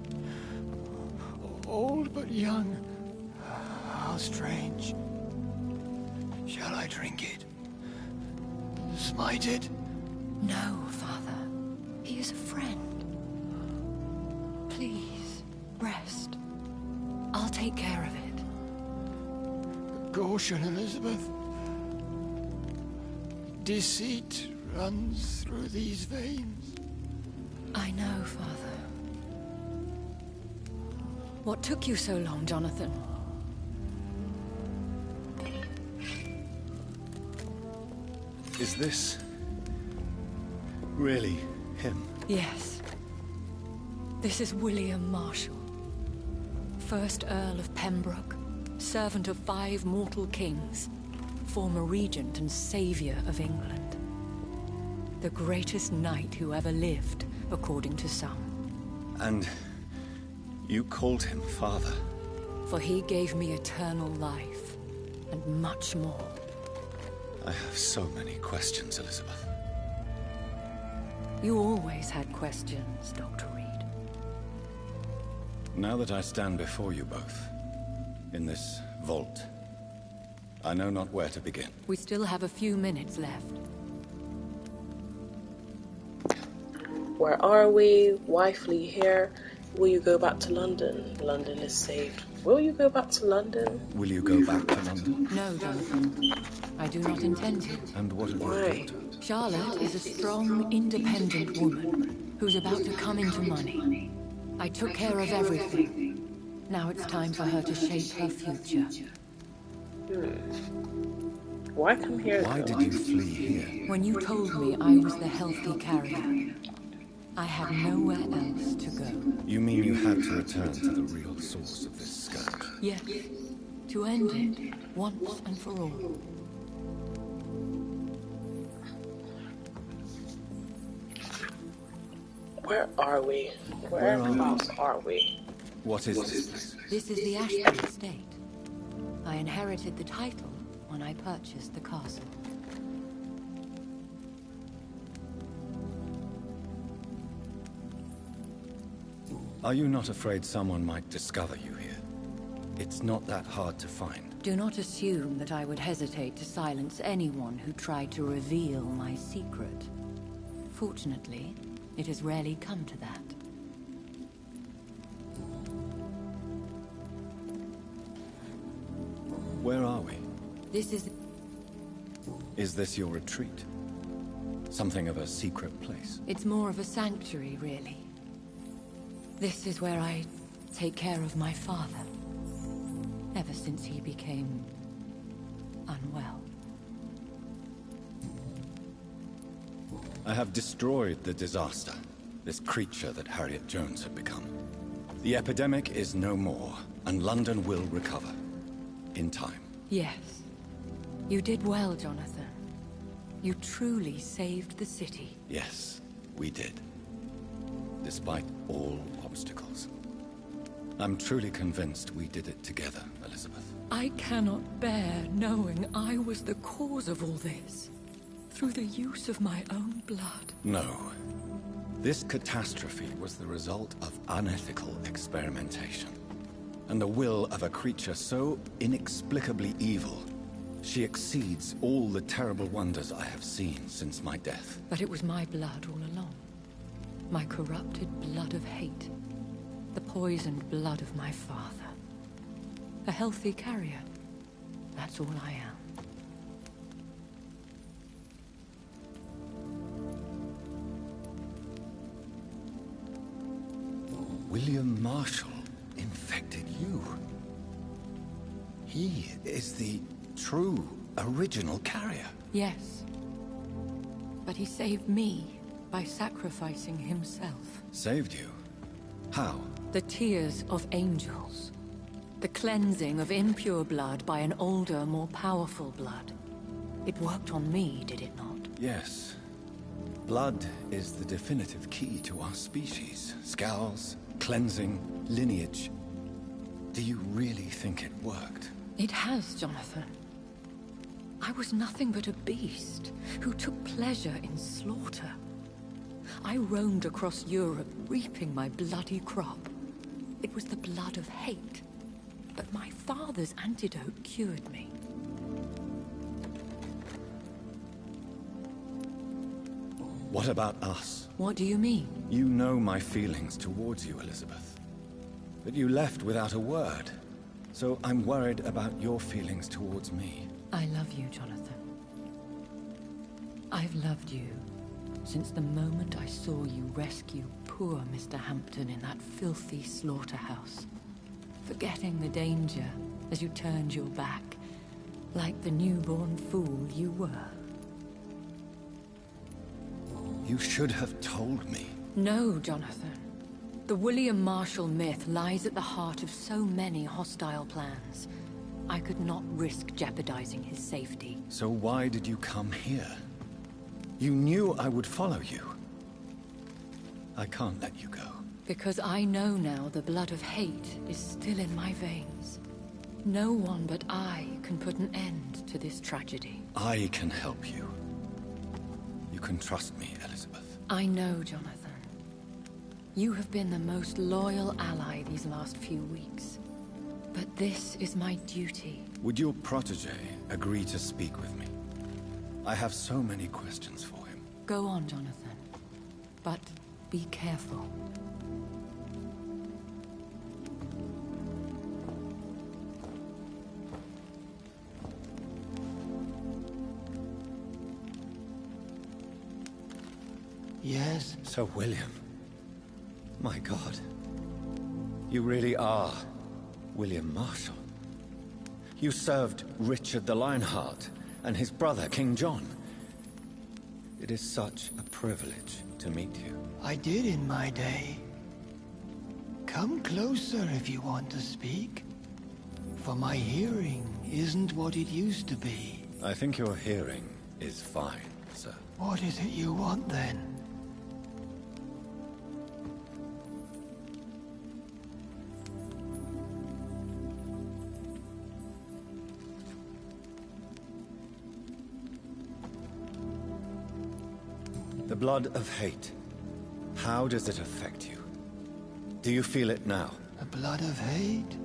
Old but young. How strange. Shall I drink it? Smite it? No, Father. He is a friend. Please, rest. I'll take care of it. Caution, Elizabeth. Deceit runs through these veins. I know, Father. What took you so long, Jonathan? Is this really him? Yes. This is William Marshall, 1st Earl of Pembroke, servant of 5 mortal kings, former regent and saviour of England. The greatest knight who ever lived, according to some. And you called him father? For he gave me eternal life, and much more. I have so many questions, Elizabeth. You always had questions, Dr. Reed. Now that I stand before you both, in this vault, I know not where to begin. We still have a few minutes left. Where are we? Why flee here? Will you go back to London? London is saved. Will you go back to London? Will you go back to London? No, Jonathan. I do not intend to. And what of your Why? daughter? Charlotte is a strong, independent woman who's about to come into money. I took care of everything. Now it's time for her to shape her future. Why come here? Why did you flee here? When you told me I was the healthy carrier, I had nowhere else to go. You mean you had to return to the real source of this scourge? Yes, to end it once and for all. Where are we? Whereabouts are we? What is this place? This is the Ashbury estate. I inherited the title when I purchased the castle. Are you not afraid someone might discover you here? It's not that hard to find. Do not assume that I would hesitate to silence anyone who tried to reveal my secret. Fortunately, it has rarely come to that. Where are we? This is... Is this your retreat? Something of a secret place? It's more of a sanctuary, really. This is where I take care of my father. Ever since he became... unwell. I have destroyed the disaster, this creature that Harriet Jones had become. The epidemic is no more, and London will recover. In time. Yes. You did well, Jonathan. You truly saved the city. Yes, we did. Despite all obstacles. I'm truly convinced we did it together, Elizabeth. I cannot bear knowing I was the cause of all this. Through the use of my own blood. No. This catastrophe was the result of unethical experimentation. And the will of a creature so inexplicably evil, she exceeds all the terrible wonders I have seen since my death. But it was my blood all along. My corrupted blood of hate. The poisoned blood of my father. A healthy carrier. That's all I am. William Marshall infected you. He is the true, original carrier. Yes. But he saved me by sacrificing himself. Saved you? How? The tears of angels. The cleansing of impure blood by an older, more powerful blood. It worked on me, did it not? Yes. Blood is the definitive key to our species. Scowls, cleansing, lineage. Do you really think it worked? It has, Jonathan. I was nothing but a beast who took pleasure in slaughter. I roamed across Europe, reaping my bloody crop. It was the blood of hate. But my father's antidote cured me. What about us? What do you mean? You know my feelings towards you, Elizabeth. But you left without a word. So I'm worried about your feelings towards me. I love you, Jonathan. I've loved you since the moment I saw you rescue poor Mr. Hampton in that filthy slaughterhouse. Forgetting the danger as you turned your back, like the newborn fool you were. You should have told me. No, Jonathan. The William Marshall myth lies at the heart of so many hostile plans. I could not risk jeopardizing his safety. So why did you come here? You knew I would follow you. I can't let you go. Because I know now the blood of hate is still in my veins. No one but I can put an end to this tragedy. I can help you. You can trust me, Elizabeth. I know, Jonathan. You have been the most loyal ally these last few weeks. But this is my duty. Would your protege agree to speak with me? I have so many questions for him. Go on, Jonathan. But be careful. Yes? Sir William. My God. You really are William Marshall. You served Richard the Lionheart and his brother, King John. It is such a privilege to meet you. I did in my day. Come closer if you want to speak. For my hearing isn't what it used to be. I think your hearing is fine, sir. What is it you want then? The blood of hate. How does it affect you? Do you feel it now? The blood of hate?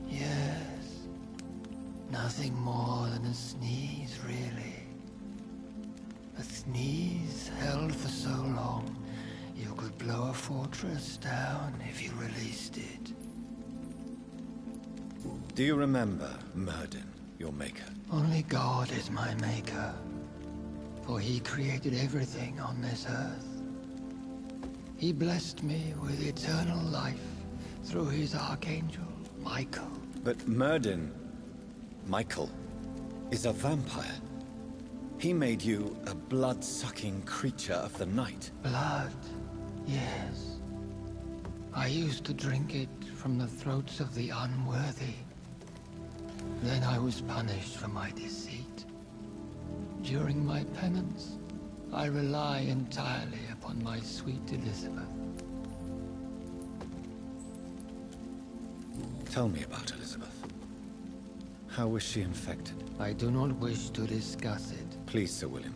Yes. Nothing more than a sneeze, really. A sneeze held for so long, you could blow a fortress down if you released it. Do you remember Myrddin, your maker? Only God is my maker. For he created everything on this earth. He blessed me with eternal life through his archangel, Michael. But Myrddin, Michael, is a vampire. He made you a blood-sucking creature of the night. Blood, yes. I used to drink it from the throats of the unworthy. Then I was punished for my deceit. During my penance, I rely entirely upon my sweet Elizabeth. Tell me about Elizabeth. How was she infected? I do not wish to discuss it. Please, Sir William.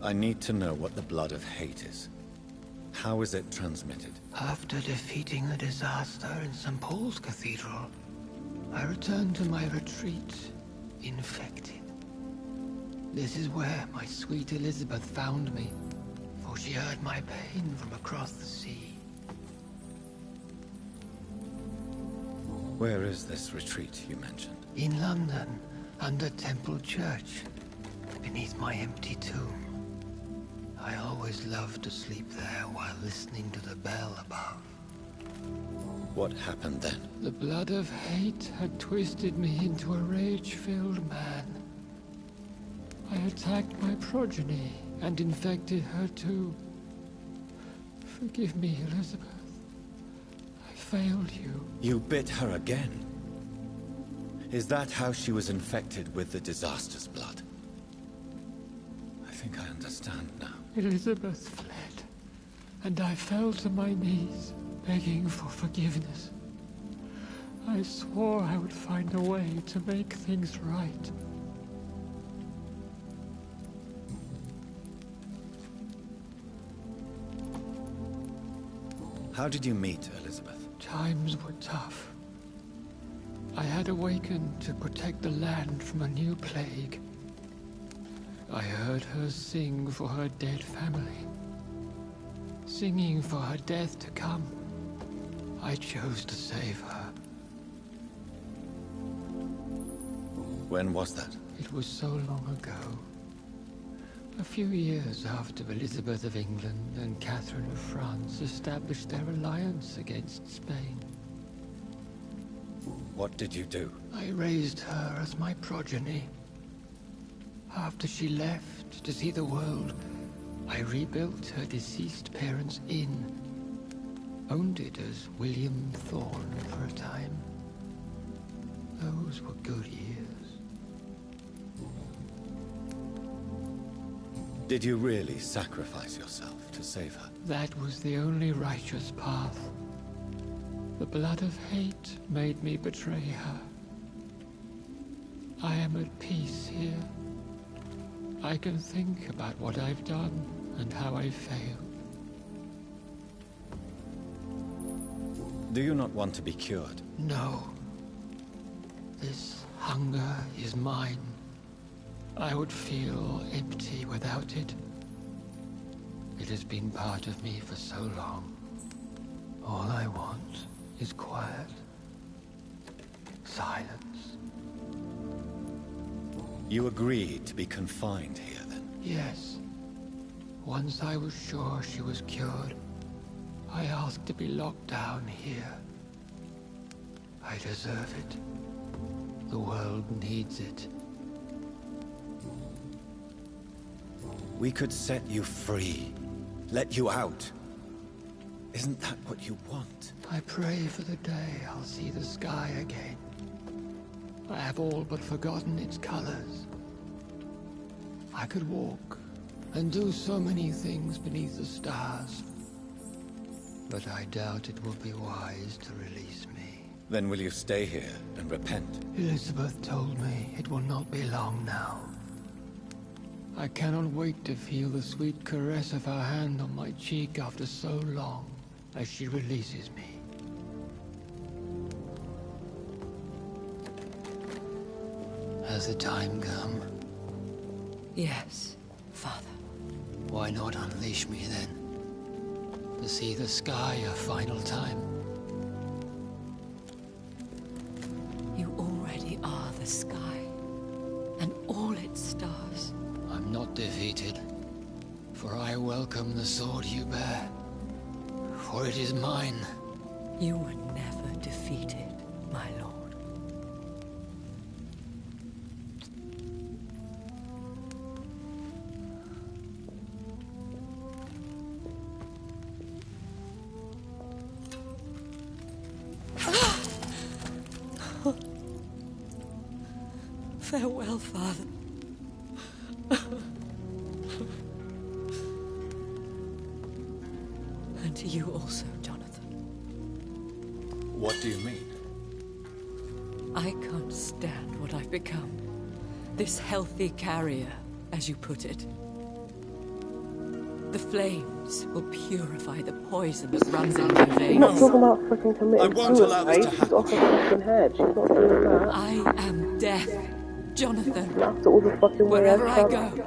I need to know what the blood of hate is. How is it transmitted? After defeating the disaster in St. Paul's Cathedral, I returned to my retreat, infected. This is where my sweet Elizabeth found me, for she heard my pain from across the sea. Where is this retreat you mentioned? In London, under Temple Church, beneath my empty tomb. I always loved to sleep there while listening to the bell above. What happened then? The blood of hate had twisted me into a rage-filled man. I attacked my progeny and infected her too. Forgive me, Elizabeth. I failed you. You bit her again? Is that how she was infected with the disaster's blood? I think I understand now. Elizabeth fled, and I fell to my knees, begging for forgiveness. I swore I would find a way to make things right. How did you meet Elizabeth? Times were tough. I had awakened to protect the land from a new plague. I heard her sing for her dead family. Singing for her death to come. I chose to save her. When was that? It was so long ago. A few years after Elizabeth of England and Catherine of France established their alliance against Spain. What did you do? I raised her as my progeny. After she left to see the world, I rebuilt her deceased parents' inn. Owned it as William Thorne for a time. Those were good years. Did you really sacrifice yourself to save her? That was the only righteous path. The blood of hate made me betray her. I am at peace here. I can think about what I've done and how I failed. Do you not want to be cured? No. This hunger is mine. I would feel empty without it. It has been part of me for so long. All I want is quiet. Silence. You agreed to be confined here, then? Yes. Once I was sure she was cured, I asked to be locked down here. I deserve it. The world needs it. We could set you free. Let you out. Isn't that what you want? I pray for the day I'll see the sky again. I have all but forgotten its colors. I could walk and do so many things beneath the stars. But I doubt it will be wise to release me. Then will you stay here and repent? Elizabeth told me it will not be long now. I cannot wait to feel the sweet caress of her hand on my cheek after so long, as she releases me. Has the time come? Yes, Father. Why not unleash me then? To see the sky a final time? You already are the sky, and all its stars. I'm not defeated, for I welcome the sword you bear, for it is mine. You were never defeated, my lord. Farewell, Father. And to you also, Jonathan. What do you mean? I can't stand what I've become. This healthy carrier, as you put it. The flames will purify the poison that runs in my veins. She's not talking about freaking committing suicide. to She's off her fucking head. She's not doing that. I am death, Jonathan. After all the fucking way Wherever I've I traveled.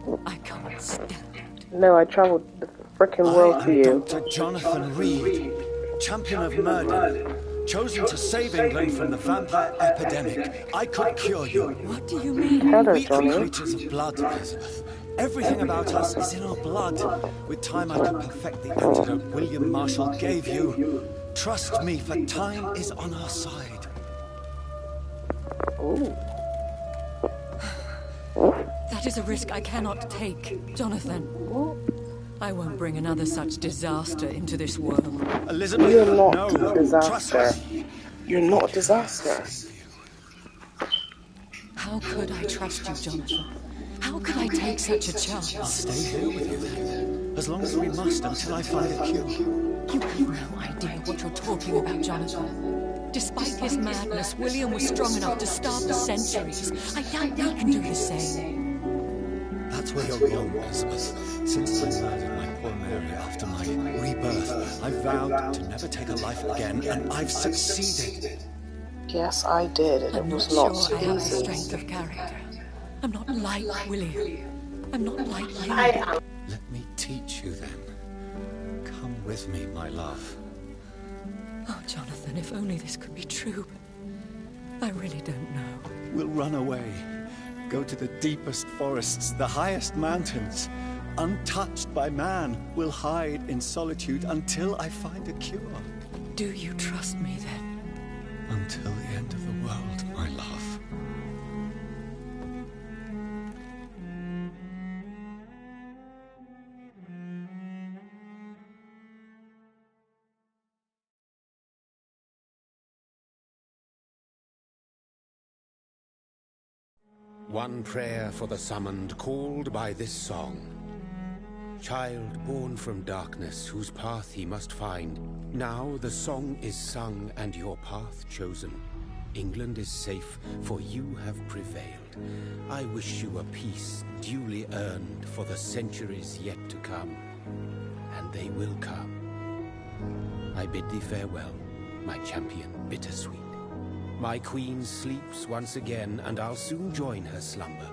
go, I can't stand it. No, I travelled the freaking world I for am you. Dr. Jonathan Reed, champion of murder, chosen to save England from the vampire epidemic. I could cure you. What do you mean? Tell her, We are Johnny. creatures of blood, Elizabeth. Everything about us is in our blood. With time, I could perfect the antidote William Marshall gave you. Trust me, for time is on our side. Ooh. That is a risk I cannot take, Jonathan. I won't bring another such disaster into this world. Elizabeth, You're not no, a disaster. trust me. You're not a disaster. How could I trust you, Jonathan? How could I take such a chance? Stay here with you then, as long as we must until I find a cure. You have no idea what you're talking about, Jonathan. Despite his madness, William was strong enough to start the centuries. I doubt we can do the same. That's where you're wrong, Elizabeth. Since I murdered my poor Mary after my rebirth, I vowed to never take a life again, and I've succeeded. Yes, I did, and it I'm was not not sure I have the easy. strength of character. I'm not like William. I'm not like you. Let me teach you then. Come with me, my love. Oh, Jonathan, if only this could be true, but I really don't know. We'll run away. Go to the deepest forests, the highest mountains. Untouched by man, we'll hide in solitude until I find a cure. Do you trust me then? Until the end of the world, my love. One prayer for the summoned called by this song. Child born from darkness, whose path he must find. Now the song is sung and your path chosen. England is safe, for you have prevailed. I wish you a peace duly earned for the centuries yet to come. And they will come. I bid thee farewell, my champion bittersweet. My queen sleeps once again, and I'll soon join her slumber.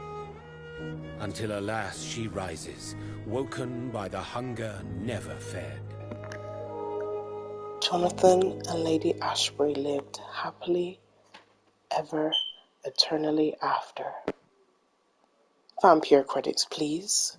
Until alas she rises, woken by the hunger never fed. Jonathan and Lady Ashbury lived happily ever, eternally after. Vampyr credits, please.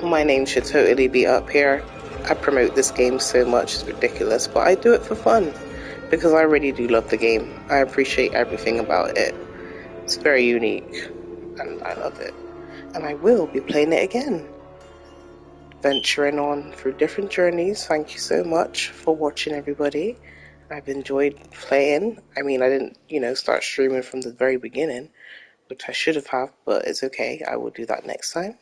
My name should totally be up here. I promote this game so much, it's ridiculous, but I do it for fun because I really do love the game. I appreciate everything about it. It's very unique and I love it. And I will be playing it again. Venturing on through different journeys. Thank you so much for watching, everybody. I've enjoyed playing. I mean, I didn't, start streaming from the very beginning, which I should have, but it's okay. I will do that next time.